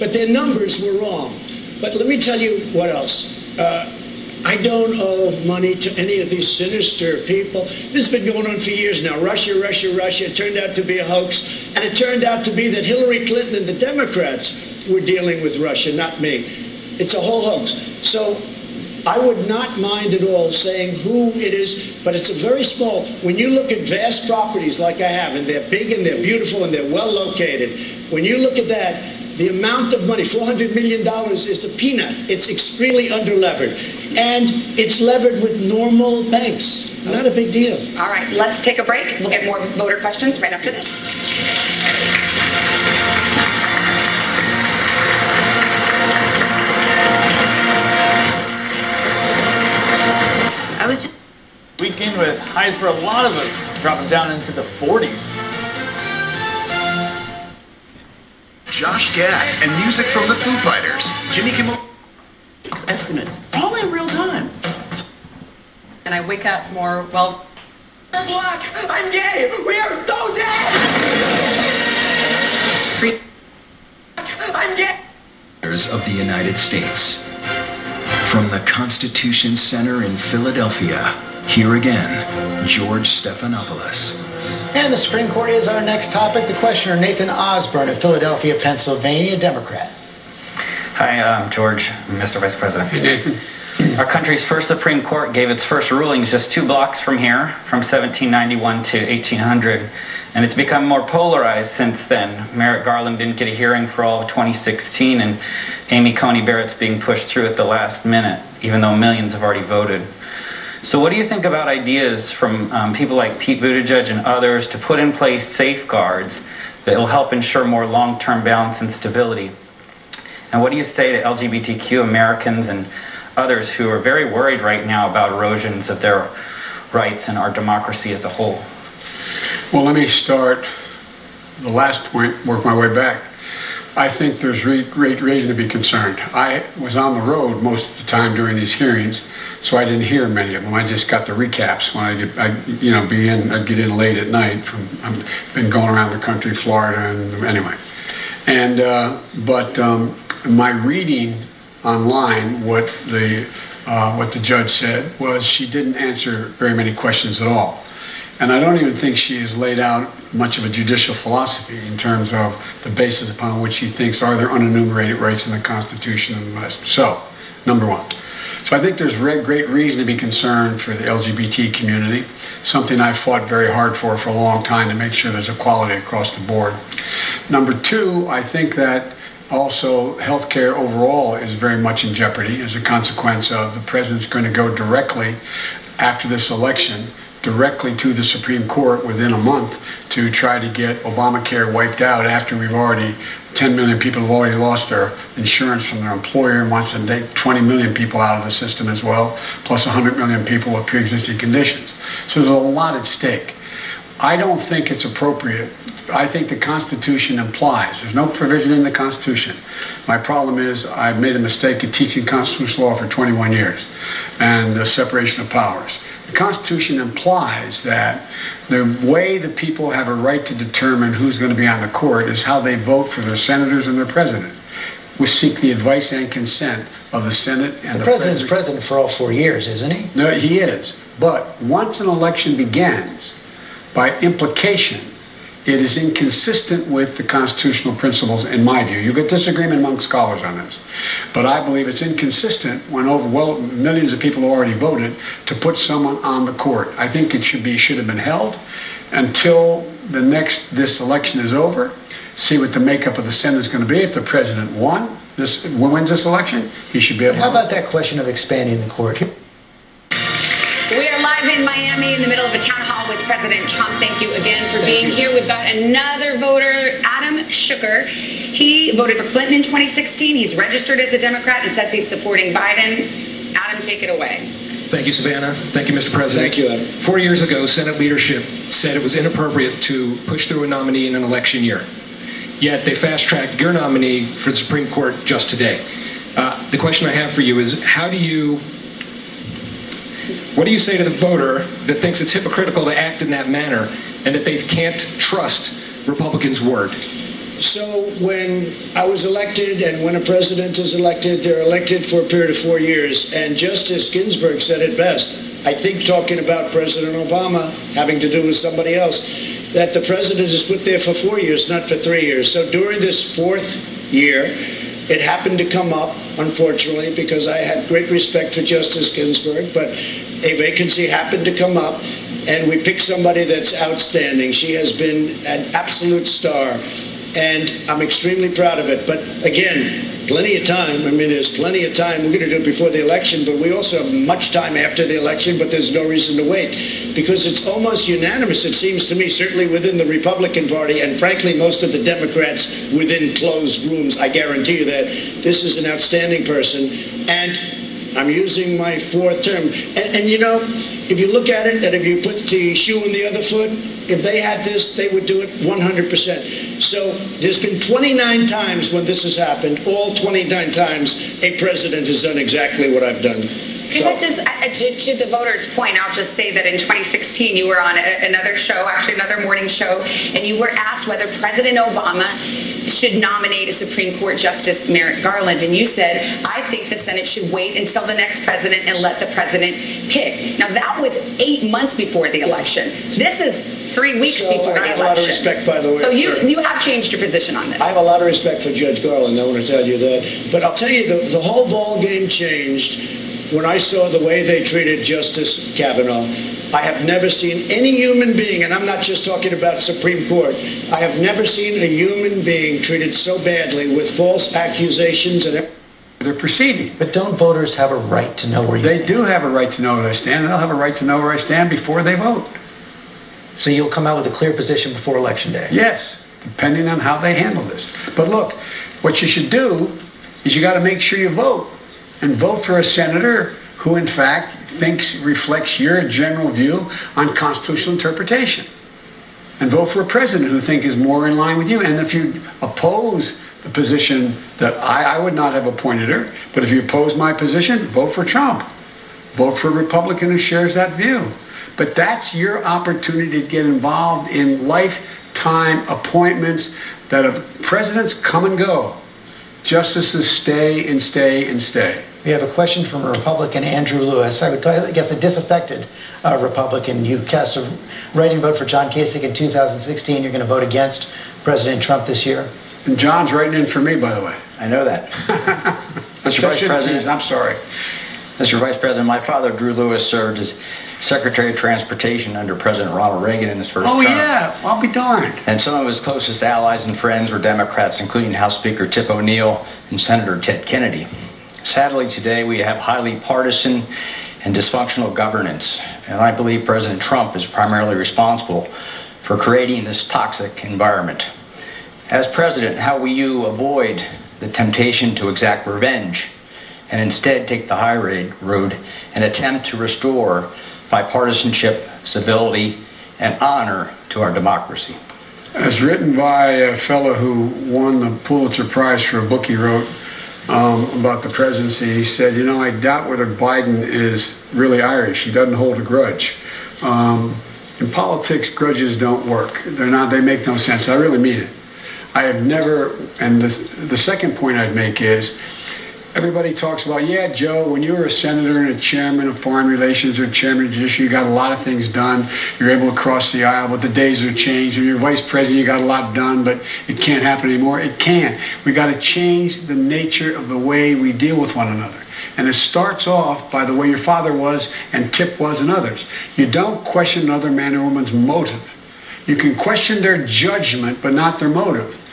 But their numbers were wrong. But let me tell you what else. I don't owe money to any of these sinister people. This has been going on for years now. Russia, Russia, Russia. It turned out to be a hoax. And it turned out to be that Hillary Clinton and the Democrats were dealing with Russia, not me. It's a whole hoax. So I would not mind at all saying who it is, but it's a very small. When you look at vast properties like I have, and they're big and they're beautiful and they're well located, when you look at that, the amount of money, $400 million, is a peanut. It's extremely underlevered. And it's levered with normal banks. Not a big deal. All right, let's take a break. We'll get more voter questions right after this. Weekend with highs for a lot of us, dropping down into the 40s. Josh Gad and music from the Foo Fighters. Jimmy Kimmel. Estimates, all in real time. And I wake up more, well... I'm black! I'm gay! We are so dead! I'm gay! Of the United States. From the Constitution Center in Philadelphia, here again, George Stephanopoulos. And the Supreme Court is our next topic. The questioner, Nathan Osborne of Philadelphia, Pennsylvania, Democrat. Hi, I'm George, Mr. Vice President. Hey, Nathan. Our country's first Supreme Court gave its first rulings just 2 blocks from here, from 1791 to 1800, and it's become more polarized since then. Merrick Garland didn't get a hearing for all of 2016, and Amy Coney Barrett's being pushed through at the last minute, even though millions have already voted. So what do you think about ideas from people like Pete Buttigieg and others to put in place safeguards that will help ensure more long-term balance and stability? And what do you say to LGBTQ Americans and others who are very worried right now about erosions of their rights and our democracy as a whole? Well, let me start the last point, work my way back. I think there's great reason to be concerned. I was on the road most of the time during these hearings, so I didn't hear many of them. I just got the recaps when I'd get in late at night. I've been going around the country, Florida, and anyway. And but my reading online, what the judge said was she didn't answer very many questions at all. And I don't even think she has laid out much of a judicial philosophy in terms of the basis upon which she thinks are there unenumerated rights in the Constitution and the rest. So, number one. So I think there's great reason to be concerned for the LGBT community, something I've fought very hard for a long time to make sure there's equality across the board. Number two, I think that also healthcare overall is very much in jeopardy as a consequence of the president's going to go directly after this election directly to the Supreme Court within a month to try to get Obamacare wiped out after 10 million people have already lost their insurance from their employer and wants to take 20 million people out of the system as well, plus 100 million people with pre-existing conditions. So there's a lot at stake. I don't think it's appropriate. I think the Constitution implies, there's no provision in the Constitution. My problem is I've made a mistake of teaching constitutional law for 21 years and the separation of powers. The Constitution implies that the way the people have a right to determine who's going to be on the court is how they vote for their senators and their president. We seek the advice and consent of the Senate and the president's president for all 4 years, isn't he? No, he is. But once an election begins, by implication, it is inconsistent with the constitutional principles, in my view. You get disagreement among scholars on this. But I believe it's inconsistent when millions of people already voted to put someone on the court. I think it should have been held until this election is over, see what the makeup of the Senate is going to be. If the president wins this election, he should be able to. How about that question of expanding the court? We are live in Miami in the middle of a town hall with President Trump. Thank you again for being here. We've got another voter, Adam Schuker. He voted for Clinton in 2016. He's registered as a Democrat and says he's supporting Biden. Adam, take it away. Thank you, Savannah. Thank you, Mr. President. Thank you, Adam. 4 years ago, Senate leadership said it was inappropriate to push through a nominee in an election year. Yet they fast-tracked your nominee for the Supreme Court just today. The question I have for you is, what do you say to the voter that thinks it's hypocritical to act in that manner and that they can't trust Republicans' word? So when I was elected and when a president is elected, they're elected for a period of 4 years. And Justice Ginsburg said it best, I think talking about President Obama having to do with somebody else, that the president is put there for 4 years, not for 3 years. So during this fourth year, it happened to come up, unfortunately, because I had great respect for Justice Ginsburg, but a vacancy happened to come up, and we picked somebody that's outstanding. She has been an absolute star, and I'm extremely proud of it. But again, plenty of time. I mean, there's plenty of time. We're going to do it before the election, but we also have much time after the election, but there's no reason to wait, because it's almost unanimous, it seems to me, certainly within the Republican Party, and frankly, most of the Democrats within closed rooms. I guarantee you that this is an outstanding person, and I'm using my fourth term. And you know, if you look at it, and if you put the shoe on the other foot, if they had this, they would do it 100%. So there's been 29 times when this has happened. All 29 times a president has done exactly what I've done. Could I just, to the voters' point, I'll just say that in 2016 you were on another show, actually another morning show, and you were asked whether President Obama should nominate a Supreme Court Justice Merrick Garland, and you said, I think the Senate should wait until the next president and let the president pick. Now that was 8 months before the election. This is 3 weeks before the election. I have a lot of respect, by the way. So you have changed your position on this. I have a lot of respect for Judge Garland, I want to tell you that. But I'll tell you, the whole ball game changed when I saw the way they treated Justice Kavanaugh. I have never seen any human being, and I'm not just talking about Supreme Court, I have never seen a human being treated so badly with false accusations and they're proceeding. But don't voters have a right to know where you stand? They do have a right to know where I stand, and they'll have a right to know where I stand before they vote. So you'll come out with a clear position before Election Day? Yes, depending on how they handle this. But look, what you should do is you got to make sure you vote. And vote for a senator who, in fact, reflects your general view on constitutional interpretation. And vote for a president who is more in line with you. And if you oppose the position that I would not have appointed her, but if you oppose my position, vote for Trump. Vote for a Republican who shares that view. But that's your opportunity to get involved in lifetime appointments that presidents come and go. Justices stay and stay and stay. We have a question from a Republican, Andrew Lewis. I guess a disaffected Republican. You cast a writing vote for John Kasich in 2016. You're going to vote against President Trump this year. And John's writing in for me, by the way. I know that. Mr. Vice President, I'm sorry. Mr. Vice President, my father, Drew Lewis, served as Secretary of Transportation under President Ronald Reagan in his first term. Oh, yeah. I'll be darned. And some of his closest allies and friends were Democrats, including House Speaker Tip O'Neill and Senator Ted Kennedy. Sadly, today we have highly partisan and dysfunctional governance, and I believe President Trump is primarily responsible for creating this toxic environment. As president, how will you avoid the temptation to exact revenge and instead take the high road and attempt to restore bipartisanship, civility, and honor to our democracy? As written by a fellow who won the Pulitzer Prize for a book he wrote about the presidency, he said, you know, I doubt whether Biden is really Irish. He doesn't hold a grudge. In politics, grudges don't work. They make no sense. I really mean it. I have never, and the second point I'd make is, everybody talks about, yeah, Joe, when you were a senator and a chairman of foreign relations or chairman of judiciary, you got a lot of things done. You're able to cross the aisle, but the days are changed. When you're vice president, you got a lot done, but it can't happen anymore. It can. We got to change the nature of the way we deal with one another. And it starts off by the way your father was and Tip was and others. You don't question another man or woman's motive. You can question their judgment, but not their motive.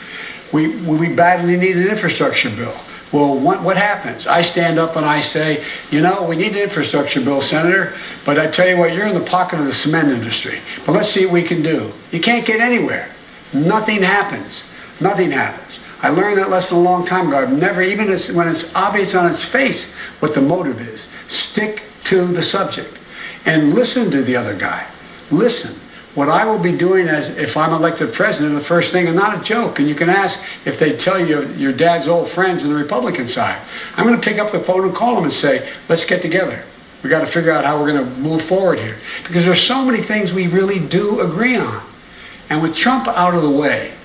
We badly need an infrastructure bill. Well, what happens? I stand up and I say, you know, we need an infrastructure bill, Senator, but I tell you what, you're in the pocket of the cement industry. But let's see what we can do. You can't get anywhere. Nothing happens. Nothing happens. I learned that lesson a long time ago. I've never, even when it's obvious on its face what the motive is, stick to the subject and listen to the other guy. Listen. What I will be doing as if I'm elected president, the first thing, and not a joke, and you can ask if they tell you your dad's old friends on the Republican side. I'm going to pick up the phone and call them and say, let's get together. We got to figure out how we're going to move forward here. Because there's so many things we really do agree on. And with Trump out of the way,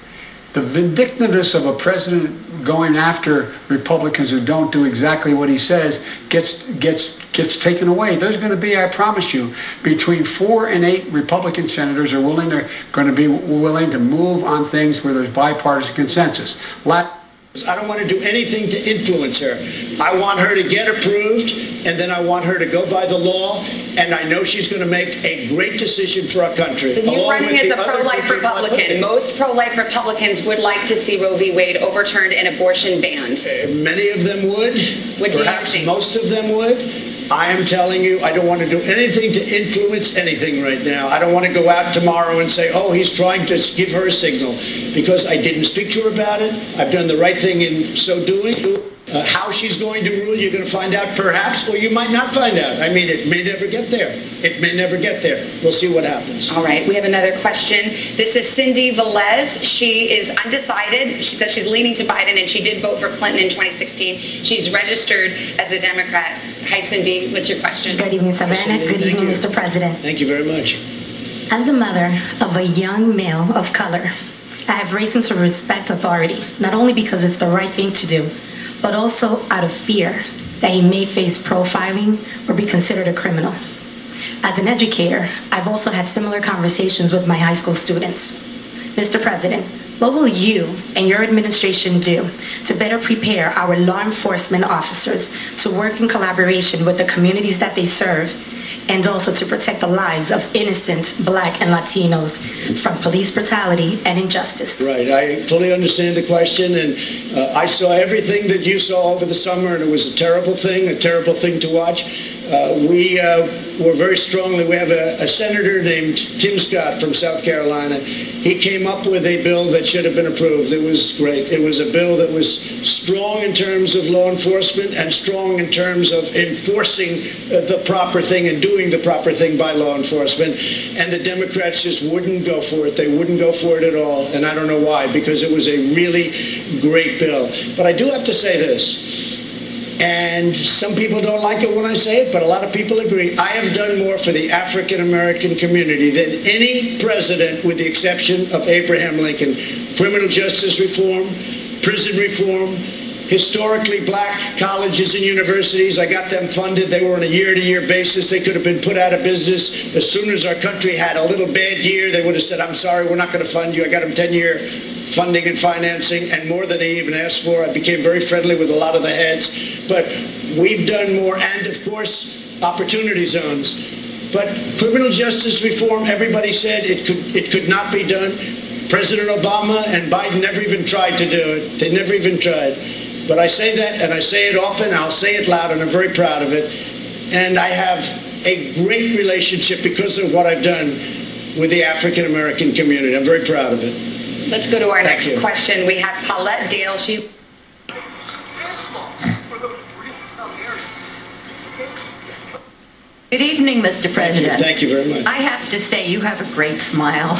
the vindictiveness of a president going after Republicans who don't do exactly what he says gets taken away. There's going to be, I promise you, between 4 and 8 Republican senators are going to be willing to move on things where there's bipartisan consensus. I don't want to do anything to influence her. I want her to get approved, and then I want her to go by the law, and I know she's going to make a great decision for our country. But you running as a pro-life Republican. Most pro-life Republicans would like to see Roe v. Wade overturned and abortion banned. Many of them would. What do you Perhaps think? most of them would. I am telling you, I don't want to do anything to influence anything right now. I don't want to go out tomorrow and say, oh, he's trying to give her a signal, because I didn't speak to her about it. I've done the right thing in so doing. How she's going to rule, you're going to find out perhaps, or you might not find out. I mean, it may never get there. It may never get there. We'll see what happens. All right, we have another question. This is Cindy Velez. She is undecided. She says she's leaning to Biden, and she did vote for Clinton in 2016. She's registered as a Democrat. Hi, Cindy. What's your question? Good evening, Savannah. Good evening, Mr. President. Thank you very much. As the mother of a young male of color, I have reason to respect authority, not only because it's the right thing to do, but also out of fear that he may face profiling or be considered a criminal. As an educator, I've also had similar conversations with my high school students. Mr. President, what will you and your administration do to better prepare our law enforcement officers to work in collaboration with the communities that they serve, and also to protect the lives of innocent Black and Latinos from police brutality and injustice? Right, I fully understand the question, and I saw everything that you saw over the summer, and it was a terrible thing to watch. were very strongly. We have a senator named Tim Scott from South Carolina. He came up with a bill that should have been approved. It was great. It was a bill that was strong in terms of law enforcement and strong in terms of enforcing the proper thing and doing the proper thing by law enforcement. And the Democrats just wouldn't go for it. They wouldn't go for it at all. And I don't know why, because it was a really great bill. But I do have to say this. And some people don't like it when I say it, but a lot of people agree. I have done more for the African American community than any president, with the exception of Abraham Lincoln. Criminal justice reform, prison reform, historically black colleges and universities. I got them funded. They were on a year-to-year basis. They could have been put out of business. As soon as our country had a little bad year, they would have said, I'm sorry, we're not going to fund you. I got them 10-year funding and financing, and more than they even asked for. I became very friendly with a lot of the heads. But we've done more, and of course, opportunity zones. But criminal justice reform, everybody said it could not be done. President Obama and Biden never even tried to do it. They never even tried. But I say that, and I say it often, I'll say it loud, and I'm very proud of it. And I have a great relationship because of what I've done with the African American community. I'm very proud of it. Let's go to our next question. We have Paulette Dale. Good evening, Mr. President. Thank you very much. I have to say, you have a great smile.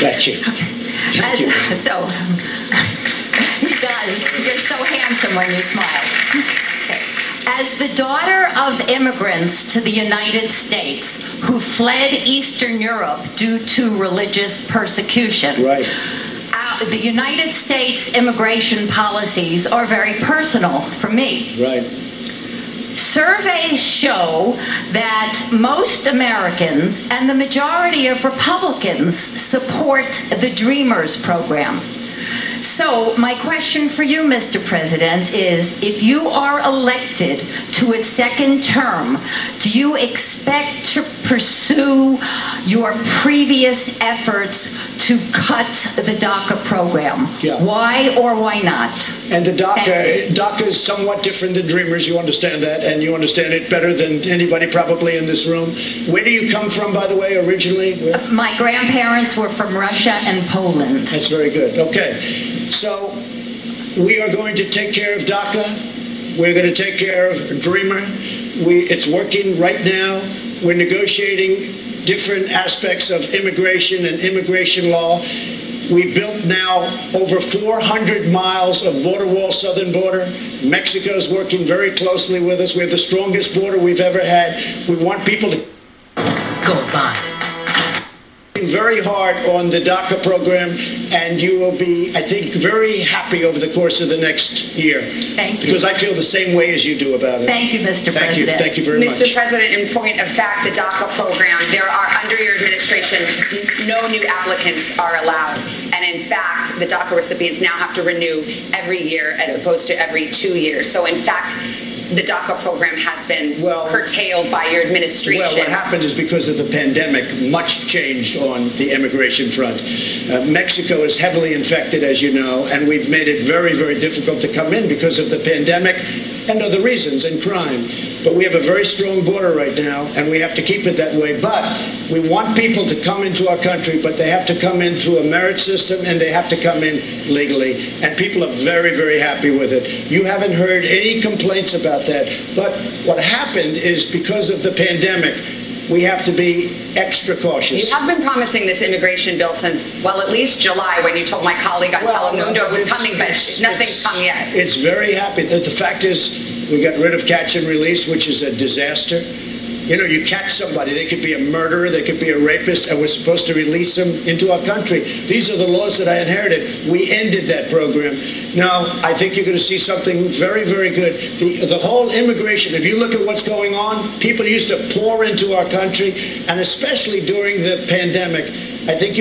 Thank you. Thank you. So, he does. You're so handsome when you smile. Okay. As the daughter of immigrants to the United States who fled Eastern Europe due to religious persecution, right. The United States immigration policies are very personal for me. Right. Surveys show that most Americans and the majority of Republicans support the Dreamers program. So my question for you, Mr. President, is if you are elected to a second term, do you expect to pursue your previous efforts to cut the DACA program? Yeah. Why or why not? And the DACA is somewhat different than Dreamers. You understand that, and you understand it better than anybody probably in this room. Where do you come from, by the way, originally? My grandparents were from Russia and Poland. That's very good. Okay. So we are going to take care of DACA. We're going to take care of Dreamer. It's working right now. We're negotiating different aspects of immigration and immigration law. We built now over 400 miles of border wall, southern border. Mexico is working very closely with us. We have the strongest border we've ever had. We want people to go bond. Very hard on the DACA program, and you will be, I think, very happy over the course of the next year. Thank you. Because I feel the same way as you do about it. Thank you, Mr. President. Thank you very much. Mr. President, in point of fact, the DACA program, there are, under your administration, no new applicants are allowed. And in fact, the DACA recipients now have to renew every year as opposed to every 2 years. So in fact, the DACA program has been curtailed by your administration. Well, what happened is because of the pandemic, much changed on the immigration front. Mexico is heavily infected, as you know, and we've made it very, very difficult to come in because of the pandemic and other reasons, and crime. But we have a very strong border right now, and we have to keep it that way. But we want people to come into our country, but they have to come in through a merit system, and they have to come in legally. And people are very, very happy with it. You haven't heard any complaints about that. But what happened is because of the pandemic, we have to be extra cautious. You have been promising this immigration bill since, well, at least July, when you told my colleague on Telemundo it was coming, but nothing's come yet. It's very happy. The fact is, we got rid of catch and release, which is a disaster. You know, you catch somebody, they could be a murderer, they could be a rapist, and we're supposed to release them into our country. These are the laws that I inherited. We ended that program. Now, I think you're going to see something very, very good. The whole immigration, if you look at what's going on, people used to pour into our country, and especially during the pandemic. I think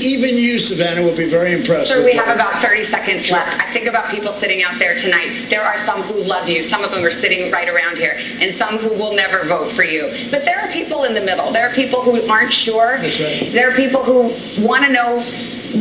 even you, Savannah, will be very impressed. Sir, we have about 30 seconds left. I think about people sitting out there tonight. There are some who love you. Some of them are sitting right around here, and some who will never vote for you. But there are people in the middle. There are people who aren't sure. That's right. There are people who want to know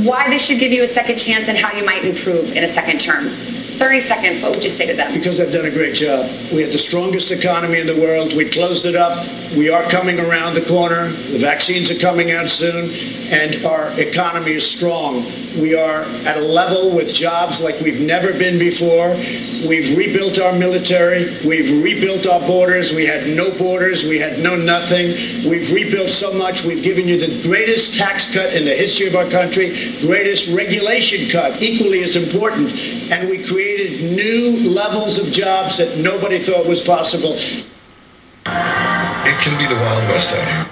why they should give you a second chance and how you might improve in a second term. 30 seconds, what would you say to them? Because I've done a great job. We had the strongest economy in the world. We closed it up. We are coming around the corner. The vaccines are coming out soon, and our economy is strong. We are at a level with jobs like we've never been before. We've rebuilt our military. We've rebuilt our borders. We had no borders. We had no nothing. We've rebuilt so much. We've given you the greatest tax cut in the history of our country, greatest regulation cut, equally as important, and we created new levels of jobs that nobody thought was possible. It can be the Wild West out here.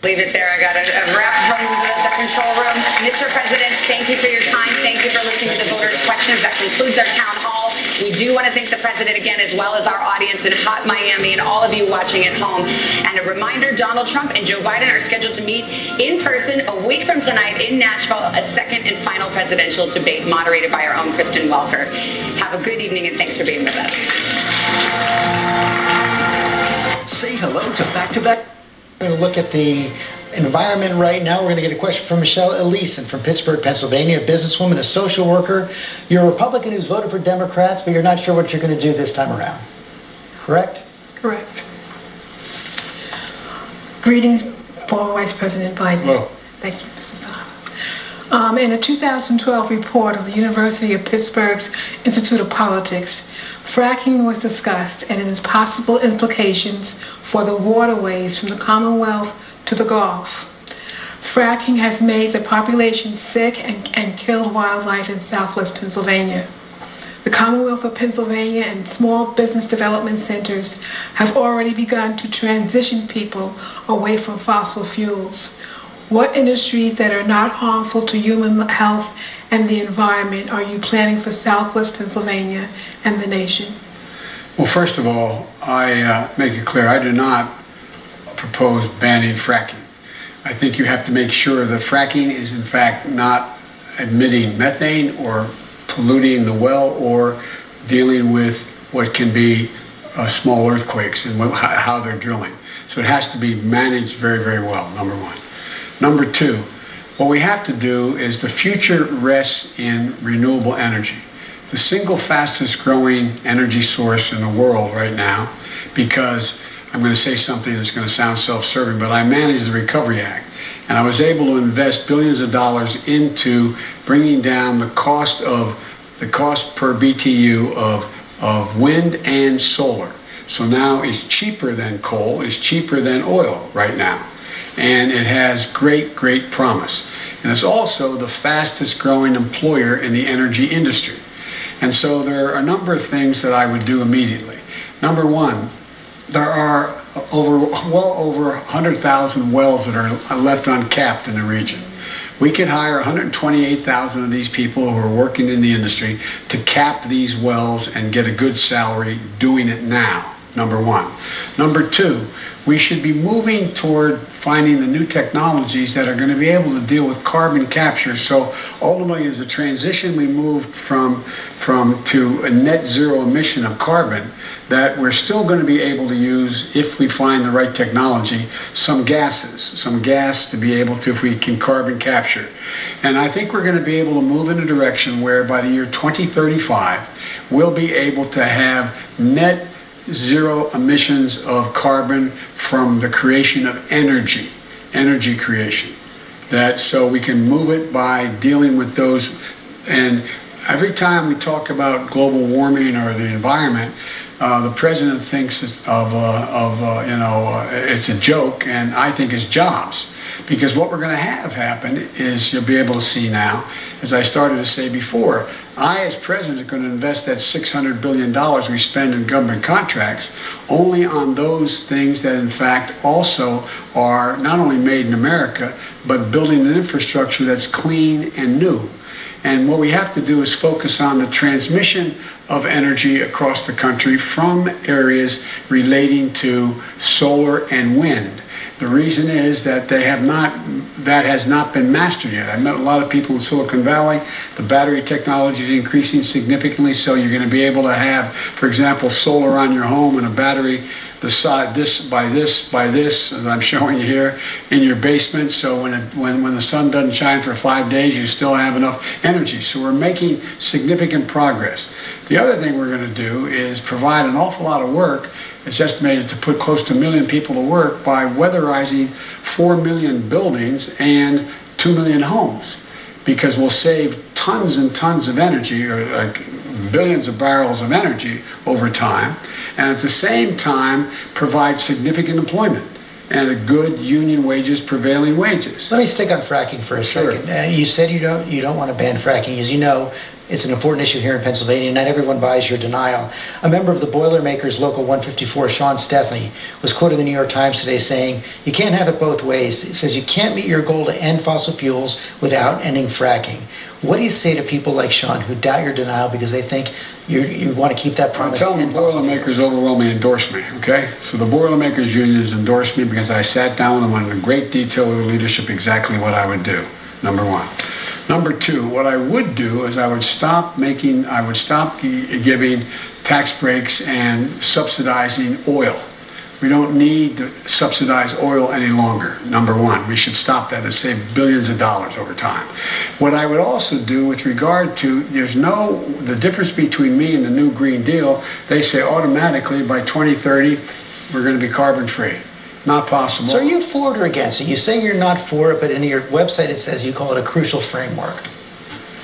Leave it there. I got a wrap from the control room. Mr. President, thank you for your time. Thank you for listening to the voters' questions. That concludes our town hall. We do want to thank the President again, as well as our audience in hot Miami and all of you watching at home. And a reminder, Donald Trump and Joe Biden are scheduled to meet in person a week from tonight in Nashville, a second and final presidential debate moderated by our own Kristen Welker. Have a good evening, and thanks for being with us. Say hello to back-to-back. We're going to look at the environment right now. We're going to get a question from Michelle Elisen from Pittsburgh, Pennsylvania, a businesswoman, a social worker. You're a Republican who's voted for Democrats, but you're not sure what you're going to do this time around. Correct? Correct. Greetings, former Vice President Biden. Hello. Thank you, Mr. Stiles. In a 2012 report of the University of Pittsburgh's Institute of Politics, fracking was discussed and its possible implications for the waterways from the Commonwealth to the Gulf. Fracking has made the population sick and killed wildlife in southwest Pennsylvania. The Commonwealth of Pennsylvania and small business development centers have already begun to transition people away from fossil fuels. What industries that are not harmful to human health and the environment are you planning for southwest Pennsylvania and the nation? Well, first of all, I make it clear I do not propose banning fracking. I think you have to make sure that fracking is in fact not emitting methane or polluting the well or dealing with what can be small earthquakes and how they're drilling. So it has to be managed very, very well, number one. Number two, what we have to do is the future rests in renewable energy. The single fastest growing energy source in the world right now, because I'm going to say something that's going to sound self-serving, but I managed the Recovery Act, and I was able to invest billions of dollars into bringing down the cost per BTU of wind and solar. So now it's cheaper than coal, it's cheaper than oil right now. And it has great, great promise. And it's also the fastest growing employer in the energy industry. And so there are a number of things that I would do immediately. Number one, there are well over 100,000 wells that are left uncapped in the region. We could hire 128,000 of these people who are working in the industry to cap these wells and get a good salary doing it now, number one. Number two, we should be moving toward finding the new technologies that are going to be able to deal with carbon capture. So ultimately, as a transition, we moved to a net zero emission of carbon, that we're still going to be able to use, if we find the right technology, some gas to be able to, if we can carbon capture. And I think we're going to be able to move in a direction where by the year 2035, we'll be able to have net zero emissions of carbon from the creation of energy creation. So we can move it by dealing with those. And every time we talk about global warming or the environment, the president thinks it's a joke, and I think it's jobs. Because what we're going to have happen is, you'll be able to see now, as I started to say before, I as president are going to invest that $600 billion we spend in government contracts only on those things that in fact also are not only made in America, but building an infrastructure that's clean and new. And what we have to do is focus on the transmission of energy across the country from areas relating to solar and wind. The reason is that that has not been mastered yet. I met a lot of people in Silicon Valley. The battery technology is increasing significantly, so you're going to be able to have, for example, solar on your home and a battery by this, as I'm showing you here, in your basement. So when the sun doesn't shine for 5 days, you still have enough energy. So we're making significant progress. The other thing we're going to do is provide an awful lot of work. It's estimated to put close to 1 million people to work by weatherizing 4 million buildings and 2 million homes, because we'll save tons and tons of energy, or like billions of barrels of energy over time, and at the same time provide significant employment and a good union wages, prevailing wages. Let me stick on fracking for a second. You said you don't want to ban fracking. As you know, it's an important issue here in Pennsylvania. Not everyone buys your denial. A member of the Boilermakers Local 154, Sean Stephanie, was quoted in the New York Times today saying, "You can't have it both ways." It says you can't meet your goal to end fossil fuels without ending fracking. What do you say to people like Sean who doubt your denial because they think you want to keep that promise? Tell them the Boilermakers overwhelmingly endorse me, okay? So the Boilermakers unions endorsed me because I sat down with them in great detail with leadership exactly what I would do, number one. Number two, what I would do is I would stop giving tax breaks and subsidizing oil. We don't need to subsidize oil any longer, number one. We should stop that and save billions of dollars over time. What I would also do with regard to, the difference between me and the new Green Deal, they say automatically by 2030, we're going to be carbon free. Not possible. So are you for it or against it? You say you're not for it, but in your website it says you call it a crucial framework.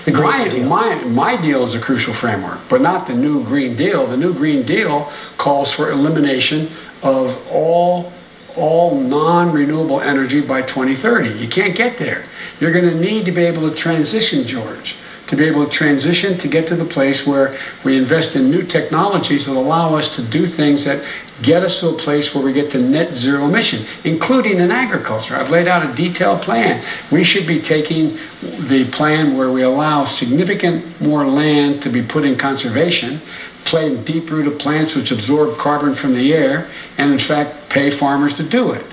My deal is a crucial framework, but not the new Green Deal. The new Green Deal calls for elimination of all non-renewable energy by 2030. You can't get there. You're going to need to be able to transition, George, to be able to transition to get to the place where we invest in new technologies that allow us to do things that get us to a place where we get to net zero emission, including in agriculture. I've laid out a detailed plan. We should be taking the plan where we allow significant more land to be put in conservation, plant deep-rooted plants which absorb carbon from the air, and in fact pay farmers to do it.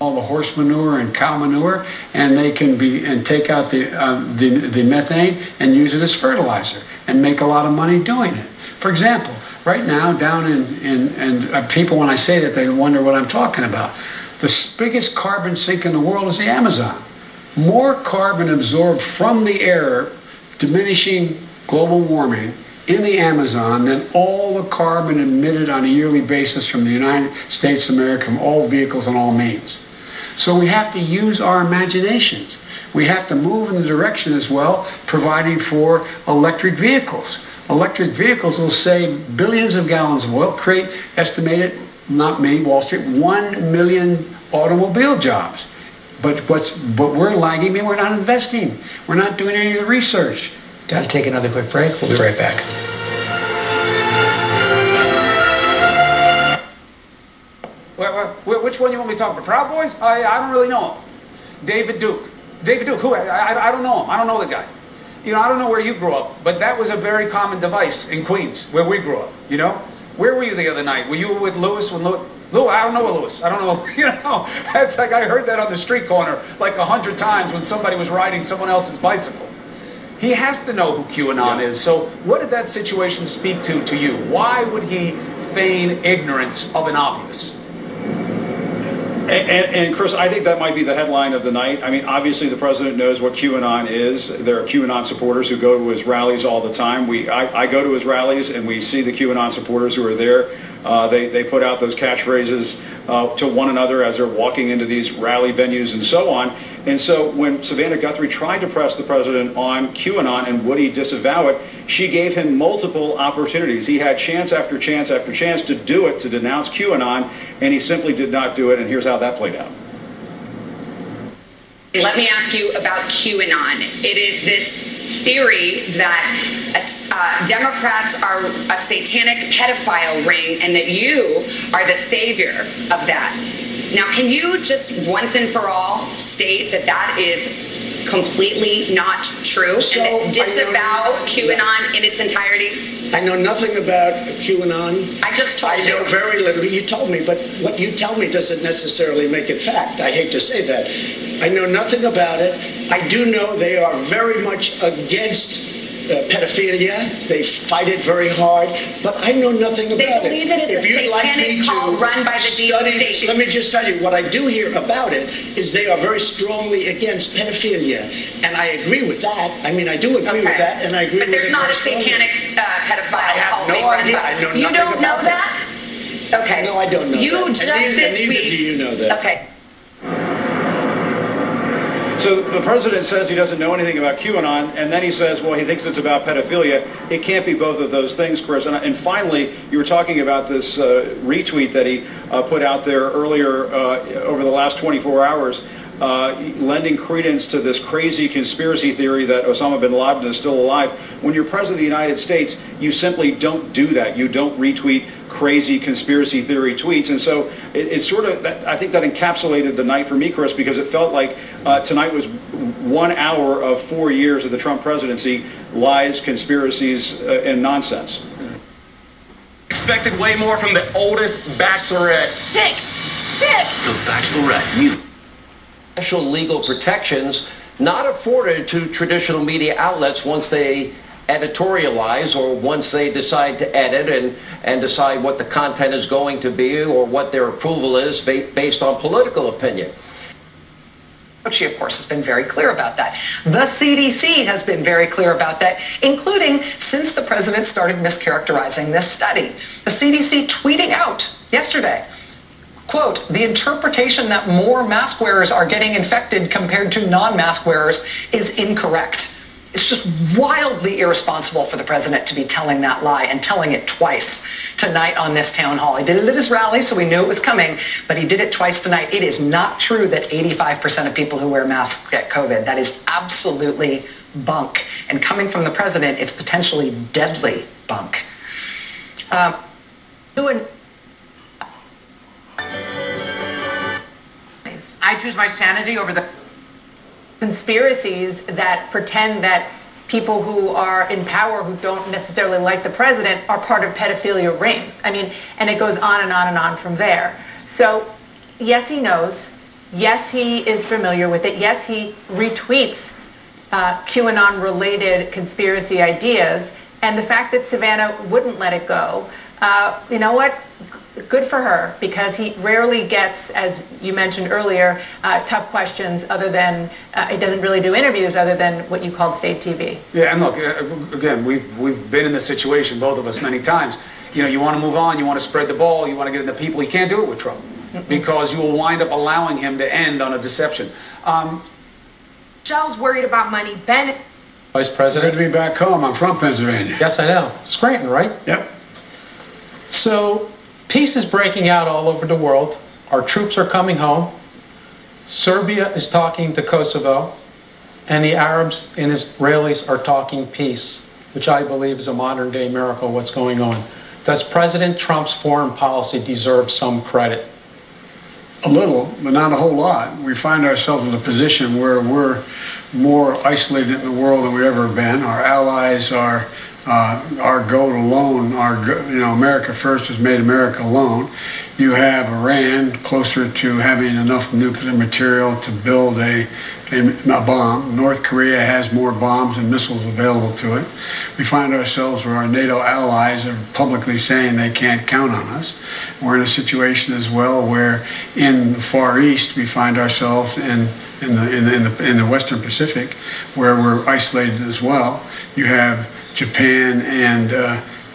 All the horse manure and cow manure, and they can take out the methane and use it as fertilizer and make a lot of money doing it. For example, right now down in people, when I say that, they wonder what I'm talking about. The biggest carbon sink in the world is the Amazon. More carbon absorbed from the air, diminishing global warming, in the Amazon than all the carbon emitted on a yearly basis from the United States of America, from all vehicles and all means. So we have to use our imaginations. We have to move in the direction as well, providing for electric vehicles. Electric vehicls will save billions of gallons of oil, create estimated, not me, Wall Street, 1 million automobile jobs. But we're lagging, we're not investing. We're not doing any of the research. Got to take another quick break. We'll be right back. Which one you want me to talk about? Proud Boys? I don't really know him. David Duke. David Duke, who? I don't know him. I don't know the guy. You know, I don't know where you grew up, but that was a very common device in Queens, where we grew up, you know? Where were you the other night? Were you with Lewis? Lou, I don't know Lewis. I don't know. You know, it's like I heard that on the street corner like 100 times when somebody was riding someone else's bicycle. He has to know who QAnon is. So what did that situation speak to you? Why would he feign ignorance of an obvious? And Chris, I think that might be the headline of the night. I mean, obviously the president knows what QAnon is. There are QAnon supporters who go to his rallies all the time. I go to his rallies and we see the QAnon supporters who are there. They put out those catchphrases to one another as they're walking into these rally venues and so on. And so when Savannah Guthrie tried to press the president on QAnon and would he disavow it, she gave him multiple opportunities. He had chance after chance after chance to do it, to denounce QAnon, and he simply did not do it, and here's how that played out. Let me ask you about QAnon. It is this theory that Democrats are a satanic pedophile ring and that you are the savior of that. Now, can you just once and for all state that that is completely not true and disavow QAnon in its entirety? I know nothing about QAnon. I just told you. I know very little. You told me, but what you tell me doesn't necessarily make it fact. I hate to say that. I know nothing about it. I do know they are very much against pedophilia. They fight it very hard, but I know nothing about it. They believe it is a satanic cult run by the deep state. Let me just tell you, what I do hear about it is they are very strongly against pedophilia, and I agree with that. I mean, I do agree with that, and I agree with it. But there's not a satanic pedophile cult being run by. I know you nothing don't know about that? Okay. No, I don't know that. You just this week. Neither do you know that. Okay. So the president says he doesn't know anything about QAnon, and then he says, well, he thinks it's about pedophilia. It can't be both of those things, Chris. And finally, you were talking about this retweet that he put out there earlier over the last 24 hours, lending credence to this crazy conspiracy theory that Osama bin Laden is still alive. When you're president of the United States, you simply don't do that. You don't retweet crazy conspiracy theory tweets. And so it's sort of, I think that encapsulated the night for me, Chris, because it felt like tonight was 1 hour of 4 years of the Trump presidency, lies, conspiracies, and nonsense. Expected way more from the oldest bachelorette. Sick. The Bachelorette Mute. Special legal protections not afforded to traditional media outlets once they editorialize or once they decide to edit and decide what the content is going to be or what their approval is based on political opinion. She, of course, has been very clear about that. The CDC has been very clear about that, including since the president started mischaracterizing this study. The CDC tweeting out yesterday, quote, the interpretation that more mask wearers are getting infected compared to non-mask wearers is incorrect. It's just wildly irresponsible for the president to be telling that lie and telling it twice tonight on this town hall. He did it at his rally, so we knew it was coming, but he did it twice tonight. It is not true that 85% of people who wear masks get COVID. That is absolutely bunk. And coming from the president, it's potentially deadly bunk. I choose my sanity over the conspiracies that pretend that people who are in power who don't necessarily like the president are part of pedophilia rings. I mean, and it goes on and on and on from there. So, yes, he knows. Yes, he is familiar with it. Yes, he retweets QAnon-related conspiracy ideas. And the fact that Savannah wouldn't let it go, you know what? Good for her, because he rarely gets, as you mentioned earlier, tough questions other than, it doesn't really do interviews other than what you called state TV. Yeah, and look, again, we've been in this situation, both of us, many times. You know, you want to move on, you want to spread the ball, you want to get into people. You can't do it with Trump because you will wind up allowing him to end on a deception. Michelle's worried about money. Ben. Vice President. Good to be back home. I'm from Pennsylvania. Yes, I know. Scranton, right? Yep. So, peace is breaking out all over the world. Our troops are coming home. Serbia is talking to Kosovo. And the Arabs and Israelis are talking peace, which I believe is a modern-day miracle, what's going on. Does President Trump's foreign policy deserve some credit? A little, but not a whole lot. We find ourselves in a position where we're more isolated in the world than we've ever been. Our allies are our goal alone, America first has made America alone. You have Iran closer to having enough nuclear material to build a bomb. North Korea has more bombs and missiles available to it. We find ourselves where our NATO allies are publicly saying they can't count on us. We're in a situation as well where in the Far East we find ourselves in the Western Pacific where we're isolated as well. You have Japan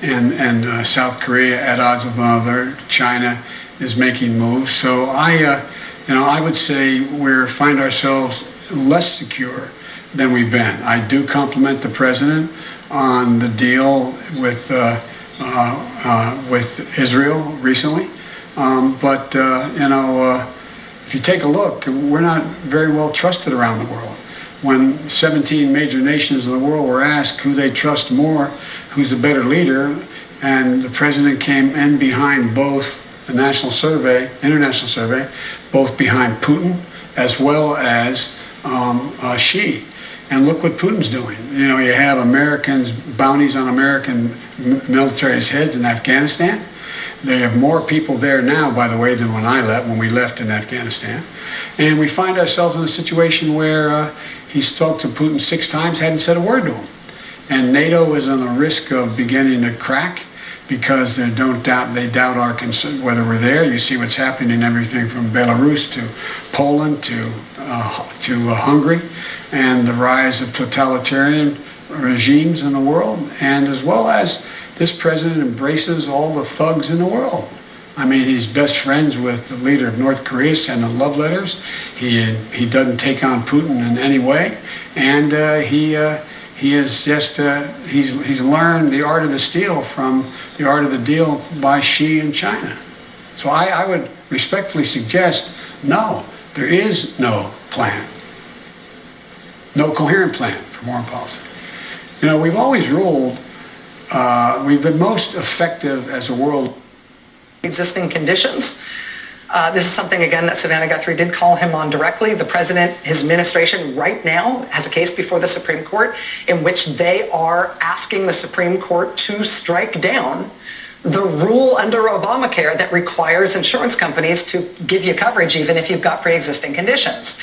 and South Korea at odds with one another. China is making moves. So I would say we find ourselves less secure than we've been. I do compliment the president on the deal with Israel recently, but if you take a look, we're not very well trusted around the world. When 17 major nations of the world were asked who they trust more, who's the better leader, and the president came in behind both the international survey, both behind Putin as well as Xi. And look what Putin's doing. You know, you have Americans, bounties on American military's heads in Afghanistan. They have more people there now, by the way, than when we left in Afghanistan. And we find ourselves in a situation where he spoke to Putin 6 times, hadn't said a word to him. And NATO is on the risk of beginning to crack because they doubt our concern, whether we're there. You see what's happening in everything from Belarus to Poland to Hungary, and the rise of totalitarian regimes in the world, and as well as this president embraces all the thugs in the world. I mean, he's best friends with the leader of North Korea, sending love letters. He doesn't take on Putin in any way, and he is just he's learned the art of the steal from the art of the deal by Xi in China. So I would respectfully suggest, no, there is no plan, no coherent plan for foreign policy. You know, we've always ruled, we've been most effective as a world. Existing conditions. This is something, again, that Savannah Guthrie did call him on directly. The president, his administration right now has a case before the Supreme Court in which they are asking the Supreme Court to strike down the rule under Obamacare that requires insurance companies to give you coverage even if you've got pre-existing conditions.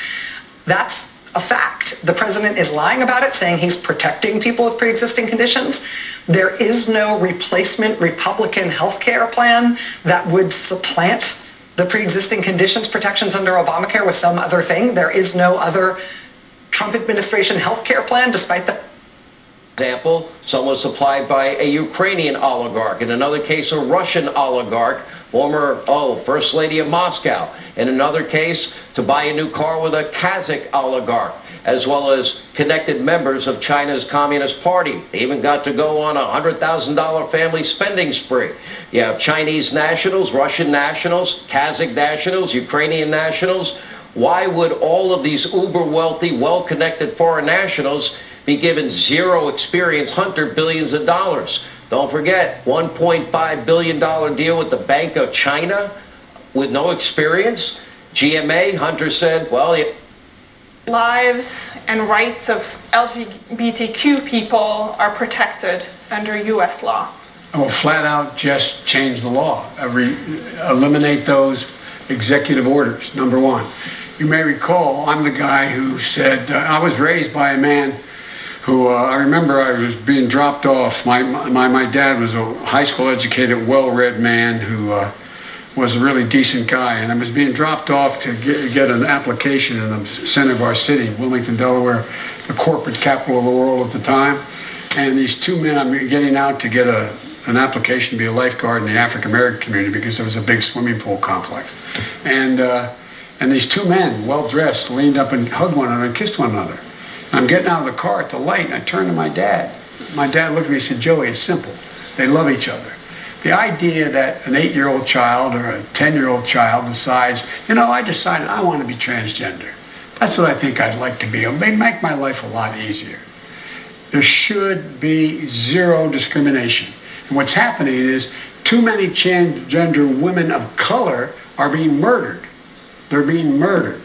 That's a fact. The president is lying about it, saying he's protecting people with pre-existing conditions. There is no replacement Republican health care plan that would supplant the pre-existing conditions protections under Obamacare with some other thing. There is no other Trump administration health care plan, despite the example, some was supplied by a Ukrainian oligarch. In another case, a Russian oligarch, former, First Lady of Moscow. In another case, to buy a new car with a Kazakh oligarch, as well as connected members of China's Communist Party. They even got to go on a $100,000 family spending spree. You have Chinese nationals, Russian nationals, Kazakh nationals, Ukrainian nationals. Why would all of these uber-wealthy, well-connected foreign nationals be given zero experience Hunter billions of dollars? Don't forget, $1.5 billion deal with the Bank of China with no experience. GMA, Hunter said, well, lives and rights of LGBTQ people are protected under U.S. law. Well, flat out just change the law. Eliminate those executive orders, number one. You may recall, I'm the guy who said, I was raised by a man who, I remember I was being dropped off. My dad was a high school educated, well-read man who was a really decent guy, and I was being dropped off to get an application in the center of our city, Wilmington, Delaware, the corporate capital of the world at the time. And these two men, I'm getting out to get an application to be a lifeguard in the African-American community because there was a big swimming pool complex. And these two men, well-dressed, leaned up and hugged one another and kissed one another. I'm getting out of the car at the light, and I turned to my dad. My dad looked at me and said, Joey, it's simple. They love each other. The idea that an 8-year-old child or a 10-year-old child decides, you know, I decided I want to be transgender. That's what I think I'd like to be. It'll make my life a lot easier. There should be zero discrimination. And what's happening is too many transgender women of color are being murdered. They're being murdered.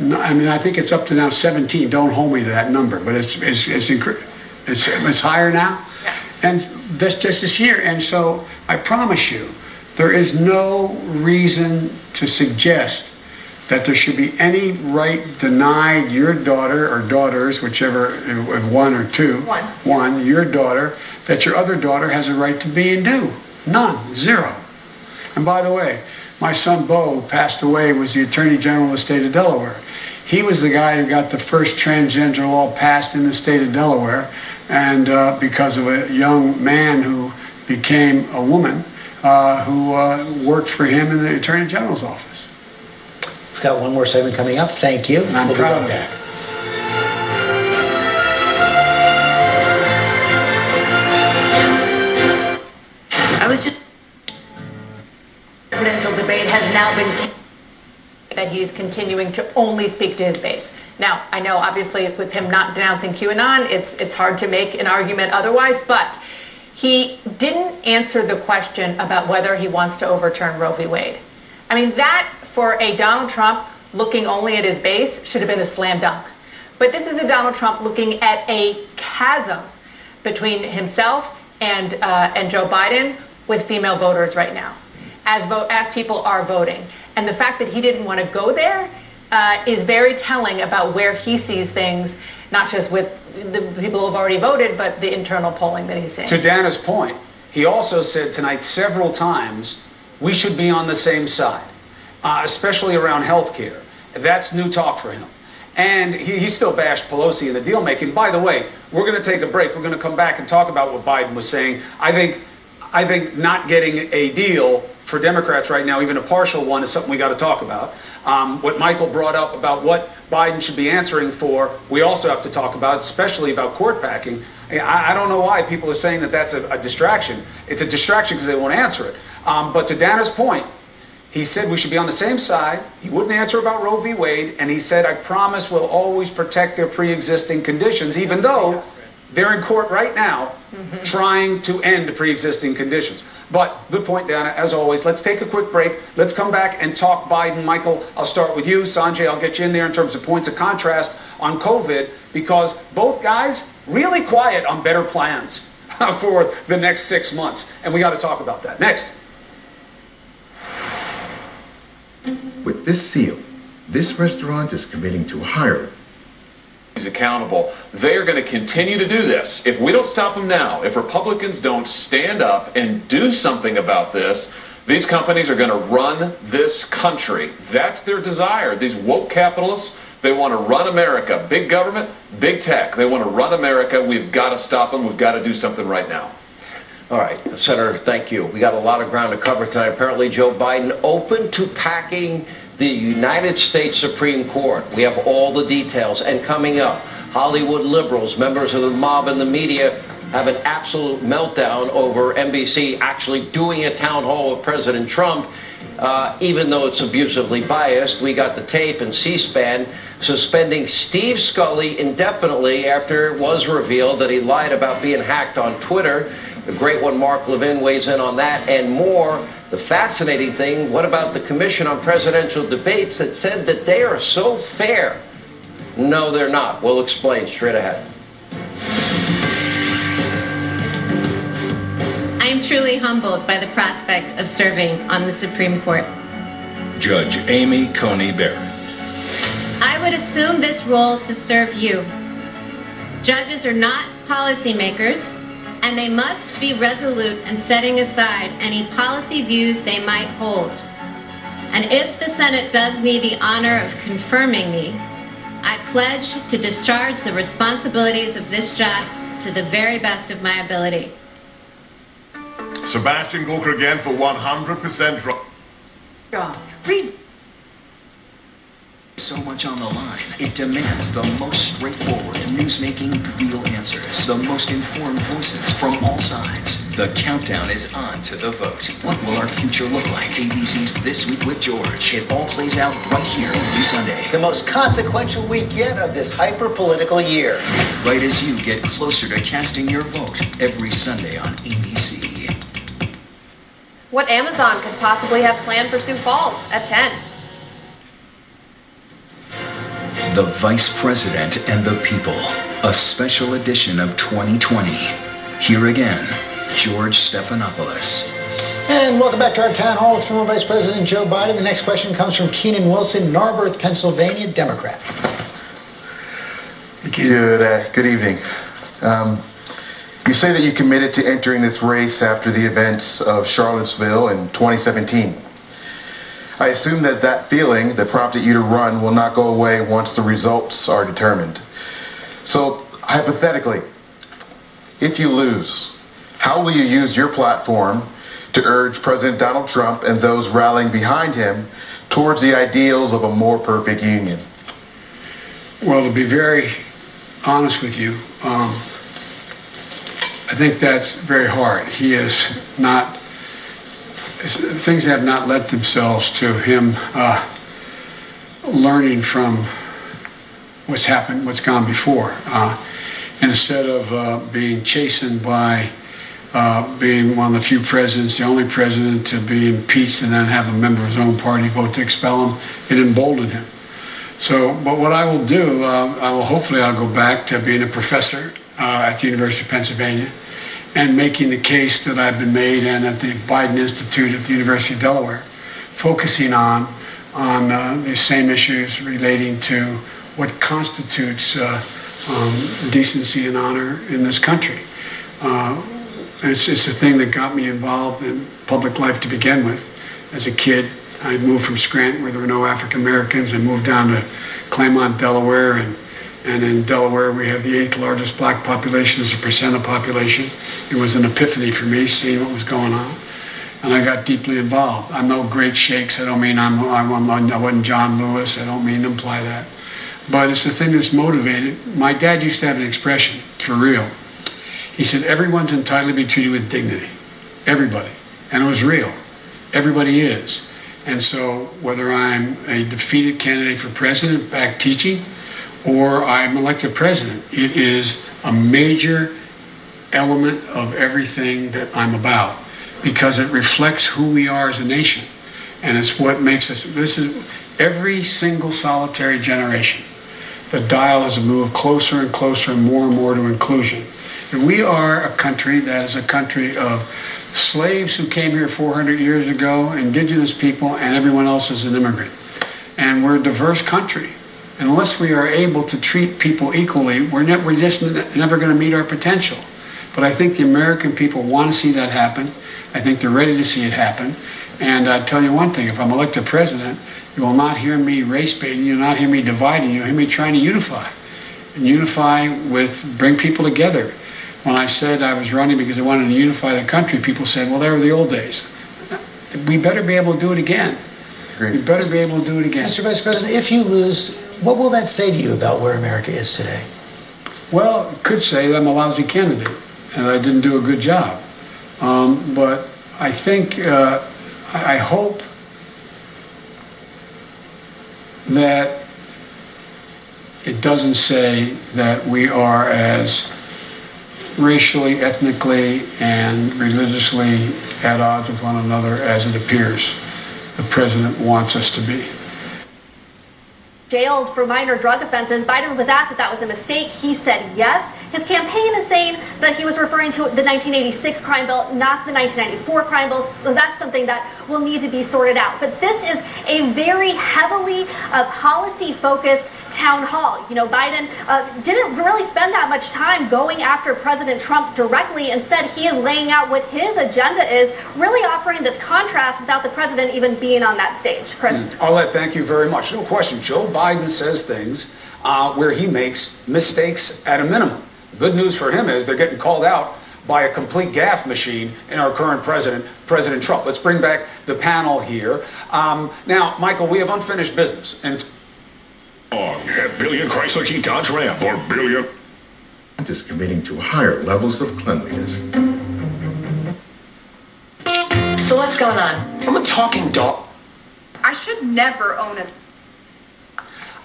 I mean, I think it's up to now 17. Don't hold me to that number, but it's higher now. Yeah. And that's just this year. And so I promise you, there is no reason to suggest that there should be any right denied your daughter or daughters, whichever, one or two, one, your daughter, that your other daughter has a right to be and do. None. Zero. And by the way, my son Bo, who passed away, was the Attorney General of the state of Delaware. He was the guy who got the first transgender law passed in the state of Delaware, and because of a young man who became a woman who worked for him in the Attorney General's office. We've got one more segment coming up. Thank you. And I'm proud of that. I was just... Presidential debate has now been that he's continuing to only speak to his base. Now, I know obviously with him not denouncing QAnon, it's hard to make an argument otherwise, but he didn't answer the question about whether he wants to overturn Roe v. Wade. I mean, that for a Donald Trump looking only at his base should have been a slam dunk. But this is a Donald Trump looking at a chasm between himself and Joe Biden with female voters right now, as people are voting. And the fact that he didn't want to go there is very telling about where he sees things, not just with the people who have already voted, but the internal polling that he's seeing. To Dana's point, he also said tonight several times we should be on the same side, especially around health care. That's new talk for him. And he still bashed Pelosi in the deal making. By the way, we're going to take a break. We're going to come back and talk about what Biden was saying. I think not getting a deal for Democrats right now, even a partial one, is something we got to talk about. What Michael brought up about what Biden should be answering for, we also have to talk about, especially about court packing. I don't know why people are saying that that's a distraction. It's a distraction because they won't answer it. But to Dana's point, he said we should be on the same side. He wouldn't answer about Roe v. Wade, and he said, I promise we'll always protect their pre-existing conditions, even though they're in court right now trying to end pre-existing conditions. But good point, Dana. As always, let's take a quick break. Let's come back and talk Biden. Michael, I'll start with you. Sanjay, I'll get you in there in terms of points of contrast on COVID, because both guys really quiet on better plans for the next 6 months. And we got to talk about that. Next. With this seal, this restaurant is committing to hire. He's accountable. They are going to continue to do this. If we don't stop them now, if Republicans don't stand up and do something about this, these companies are going to run this country. That's their desire. These woke capitalists, they want to run America. Big government, big tech. They want to run America. We've got to stop them. We've got to do something right now. All right, Senator, thank you. We got a lot of ground to cover tonight. Apparently, Joe Biden open to packing the United States Supreme Court. We have all the details. And coming up, Hollywood liberals, members of the mob and the media have an absolute meltdown over NBC actually doing a town hall with President Trump, even though it's abusively biased. We got the tape, and C-SPAN suspending Steve Scully indefinitely after it was revealed that he lied about being hacked on Twitter. The great one, Mark Levin, weighs in on that and more. The fascinating thing, what about the Commission on Presidential Debates that said that they are so fair? No, they're not. We'll explain straight ahead. I am truly humbled by the prospect of serving on the Supreme Court. Judge Amy Coney Barrett. I would assume this role to serve you. Judges are not policymakers, and they must be resolute in setting aside any policy views they might hold. And if the Senate does me the honor of confirming me, I pledge to discharge the responsibilities of this job to the very best of my ability. Sebastian Gorka again for 100% drop. John, read. So much on the line. It demands the most straightforward newsmaking, real answers, the most informed voices from all sides. The countdown is on to the vote. What will our future look like? ABC's This Week with George. It all plays out right here every Sunday. The most consequential week yet of this hyper-political year. Right as you get closer to casting your vote every Sunday on ABC. What Amazon could possibly have planned for Sioux Falls at 10. The Vice President and the People, a special edition of 2020. Here again, George Stephanopoulos. And welcome back to our town hall with former Vice President Joe Biden. The next question comes from Keenan Wilson, Narberth, Pennsylvania, Democrat. Good evening. You say that you committed to entering this race after the events of Charlottesville in 2017. I assume that that feeling that prompted you to run will not go away once the results are determined. So, hypothetically, if you lose, how will you use your platform to urge President Donald Trump and those rallying behind him towards the ideals of a more perfect union? Well, to be very honest with you, I think that's very hard. He is not... Things have not lent themselves to him learning from what's happened, what's gone before. And instead of being chastened by being one of the few presidents, the only president to be impeached and then have a member of his own party vote to expel him, it emboldened him. So, but what I will do, hopefully I'll go back to being a professor at the University of Pennsylvania, and making the case that I've been made and at the Biden Institute at the University of Delaware, focusing on on these same issues relating to what constitutes decency and honor in this country. It's a thing that got me involved in public life to begin with. As a kid, I moved from Scranton, where there were no African Americans. I moved down to Claymont, Delaware, and in Delaware we have the 8th largest black population as a percent of population. It was an epiphany for me, seeing what was going on. And I got deeply involved. I'm no great shakes. I don't mean I wasn't John Lewis. I don't mean to imply that. But it's the thing that's motivated. My dad used to have an expression, for real. He said, everyone's entitled to be treated with dignity. Everybody. And it was real. Everybody is. And so whether I'm a defeated candidate for president back teaching, or I'm elected president, it is a major element of everything that I'm about, because it reflects who we are as a nation. And it's what makes us, this is every single solitary generation. The dial has moved closer and closer and more to inclusion. And we are a country that is a country of slaves who came here 400 years ago, indigenous people, and everyone else is an immigrant. And we're a diverse country. And unless we are able to treat people equally, we're just never going to meet our potential. But I think the American people want to see that happen. I think they're ready to see it happen. And I'll tell you one thing, if I'm elected president, you will not hear me race baiting, you'll not hear me dividing, you'll hear me trying to unify. And unify with, bring people together. When I said I was running because I wanted to unify the country, people said, well, they were the old days. We better be able to do it again. We better be able to do it again. Mr. Vice President, if you lose, what will that say to you about where America is today? Well, it could say that I'm a lousy candidate and I didn't do a good job. But I think, I hope that it doesn't say that we are as racially, ethnically, and religiously at odds with one another as it appears the president wants us to be. Jailed for minor drug offenses. Biden was asked if that was a mistake. He said yes. His campaign is saying that he was referring to the 1986 crime bill, not the 1994 crime bill. So that's something that will need to be sorted out. But this is a very heavily policy-focused town hall. You know, Biden didn't really spend that much time going after President Trump directly. Instead, he is laying out what his agenda is, really offering this contrast without the president even being on that stage. Chris? Arlette, thank you very much. No question. Joe Biden says things where he makes mistakes at a minimum. The good news for him is they're getting called out by a complete gaffe machine in our current president, President Trump. Let's bring back the panel here. Now, Michael, we have unfinished business. And Billion Chrysler Jeep Dodge Ram or billion is committing to higher levels of cleanliness. So what's going on? I'm a talking dog. I should never own a...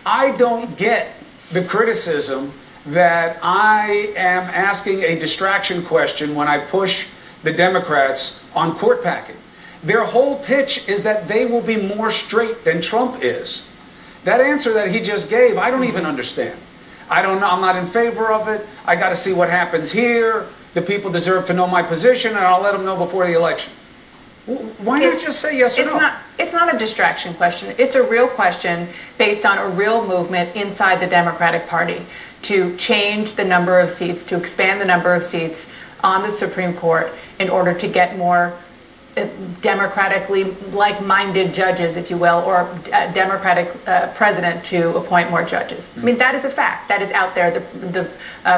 I don't get the criticism that I am asking a distraction question when I push the Democrats on court packing. Their whole pitch is that they will be more straight than Trump is. That answer that he just gave, I don't even understand. I don't know. I'm not in favor of it. I got to see what happens here. The people deserve to know my position, and I'll let them know before the election. Why not just say yes or no? It's not a distraction question. It's a real question based on a real movement inside the Democratic Party to change the number of seats, to expand the number of seats on the Supreme Court in order to get more democratically like-minded judges, if you will, or a Democratic president to appoint more judges. I mean, that is a fact. That is out there. The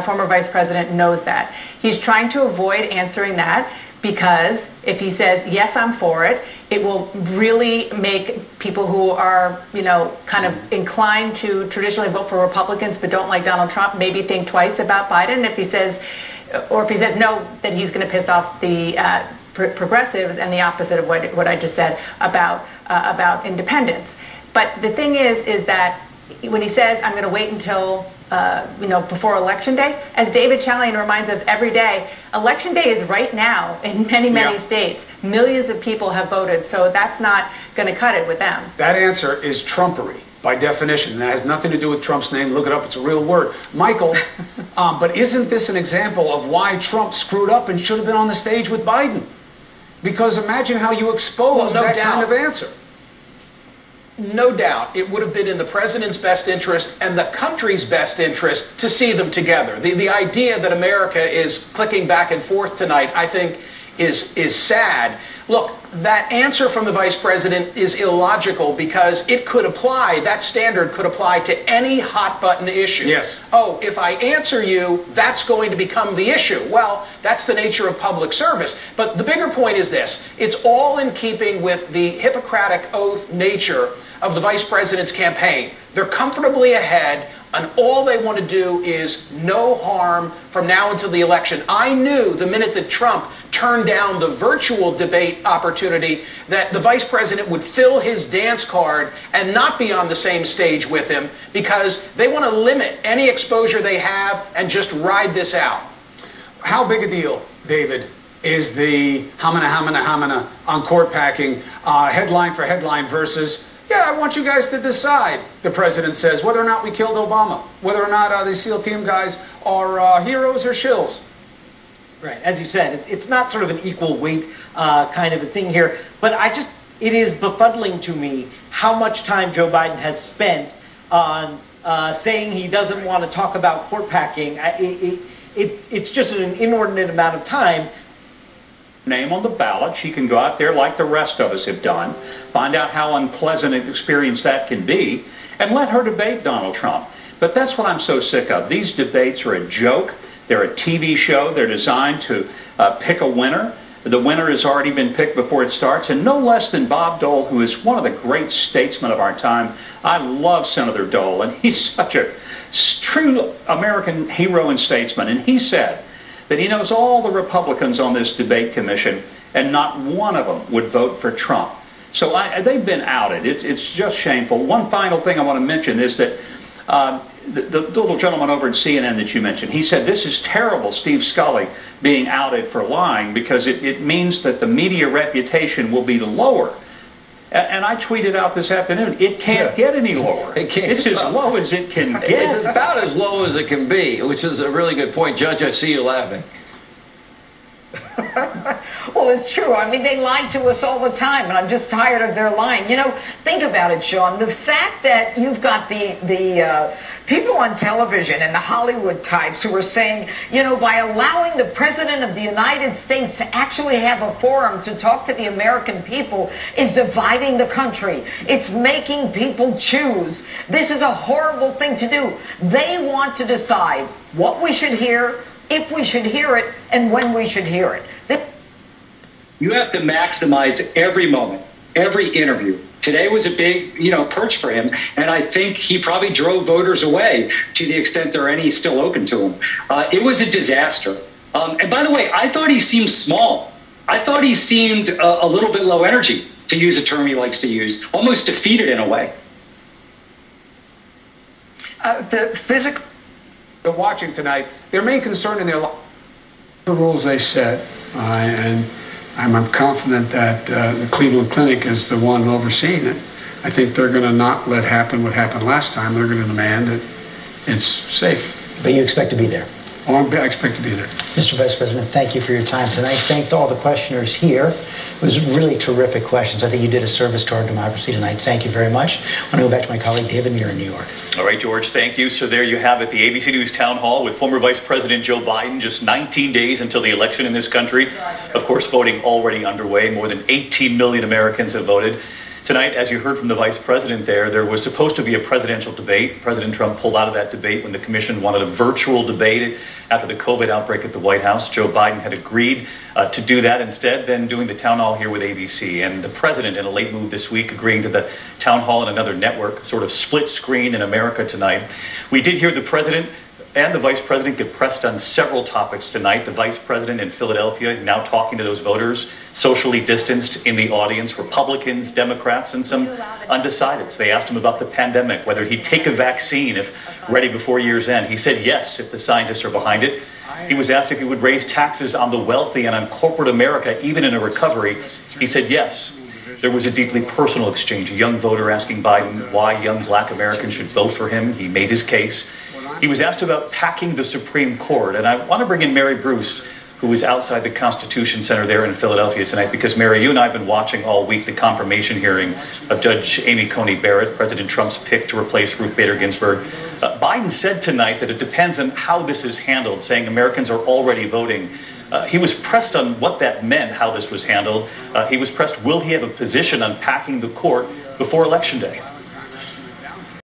former vice president knows that. He's trying to avoid answering that because if he says, yes, I'm for it, it will really make people who are, you know, kind of inclined to traditionally vote for Republicans but don't like Donald Trump maybe think twice about Biden. If he says, or if he says no, then he's going to piss off the progressives and the opposite of what I just said about independents. But the thing is that when he says, I'm going to wait until before Election Day, as David Chalian reminds us every day, Election Day is right now in many states. Millions of people have voted, so that's not going to cut it with them. That answer is Trumpery by definition. That has nothing to do with Trump's name. Look it up. It's a real word. Michael, but isn't this an example of why Trump screwed up and should have been on the stage with Biden? Because imagine how you expose that kind of answer. no doubt it would have been in the president's best interest and the country's best interest to see them together. The idea that America is clicking back and forth tonight, I think, is sad. Look, that answer from the vice president is illogical because it could apply, that standard could apply to any hot button issue. Yes. Oh, if I answer you, that's going to become the issue. Well, that's the nature of public service. But the bigger point is this. It's all in keeping with the Hippocratic oath nature of the vice president's campaign. They're comfortably ahead, and all they want to do is no harm from now until the election. I knew the minute that Trump turned down the virtual debate opportunity that the vice president would fill his dance card and not be on the same stage with him because they want to limit any exposure they have and just ride this out. How big a deal, David, is the hamina on court packing headline for headline versus, yeah, I want you guys to decide, the president says, whether or not we killed Obama, whether or not these SEAL team guys are heroes or shills. Right, as you said, it's not sort of an equal weight kind of a thing here, but it is befuddling to me how much time Joe Biden has spent on saying he doesn't want to talk about court packing. It's just an inordinate amount of time. Name on the ballot, she can go out there like the rest of us have done, find out how unpleasant an experience that can be, and let her debate Donald Trump. But that's what I'm so sick of. These debates are a joke. They're a TV show. They're designed to pick a winner. The winner has already been picked before it starts, and no less than Bob Dole, who is one of the great statesmen of our time. I love Senator Dole, and he's such a true American hero and statesman. And he said that he knows all the Republicans on this debate commission, and not one of them would vote for Trump. So they've been outed. It's just shameful. One final thing I want to mention is that the little gentleman over at CNN that you mentioned, he said this is terrible, Steve Scully being outed for lying, because it means that the media reputation will be lower. And I tweeted out this afternoon, it can't get any lower. It's as low as it can get. It's about as low as it can be, which is a really good point. Judge, I see you laughing. Well, it's true. I mean, they lie to us all the time, and I'm just tired of their lying. You know, think about it, Sean. The fact that you've got the people on television and the Hollywood types who are saying, you know, by allowing the President of the United States to actually have a forum to talk to the American people is dividing the country. It's making people choose. This is a horrible thing to do. They want to decide what we should hear, if we should hear it, and when we should hear it. You have to maximize every moment, every interview. Today was a big, perch for him, and I think he probably drove voters away to the extent there are any still open to him. It was a disaster. And by the way, I thought he seemed small. I thought he seemed a little bit low energy, to use a term he likes to use, almost defeated in a way. They're watching tonight. Their main concern in their life. The rules they set, and I'm confident that the Cleveland Clinic is the one overseeing it. I think they're going to not let happen what happened last time. They're going to demand that it's safe. But you expect to be there? Oh, I expect to be there. Mr. Vice President, thank you for your time tonight. Thanked all the questioners here. It was really terrific questions. I think you did a service to our democracy tonight. Thank you very much. I want to go back to my colleague David Muir in New York. All right, George, thank you. So there you have it, the ABC News Town Hall with former Vice President Joe Biden. Just 19 days until the election in this country. Of course, voting already underway. More than 18 million Americans have voted. Tonight, as you heard from the Vice President there was supposed to be a presidential debate. President Trump pulled out of that debate when the commission wanted a virtual debate after the COVID outbreak at the White House. Joe Biden had agreed to do that instead, then doing the town hall here with ABC. And the president, in a late move this week, agreeing to the town hall and another network, sort of split screen in America tonight. We did hear the president and the vice president get pressed on several topics tonight. The vice president in Philadelphia now talking to those voters, socially distanced in the audience, Republicans, Democrats, and some undecideds. They asked him about the pandemic, whether he'd take a vaccine if ready before year's end. He said yes if the scientists are behind it. He was asked if he would raise taxes on the wealthy and on corporate America, even in a recovery. He said yes. There was a deeply personal exchange, a young voter asking Biden why young black Americans should vote for him. He made his case. He was asked about packing the Supreme Court, and I want to bring in Mary Bruce, who was outside the Constitution Center there in Philadelphia tonight, because, Mary, you and I have been watching all week the confirmation hearing of Judge Amy Coney Barrett, President Trump's pick to replace Ruth Bader Ginsburg. Biden said tonight that it depends on how this is handled, saying Americans are already voting. He was pressed on what that meant, how this was handled. He was pressed, will he have a position on packing the court before Election Day?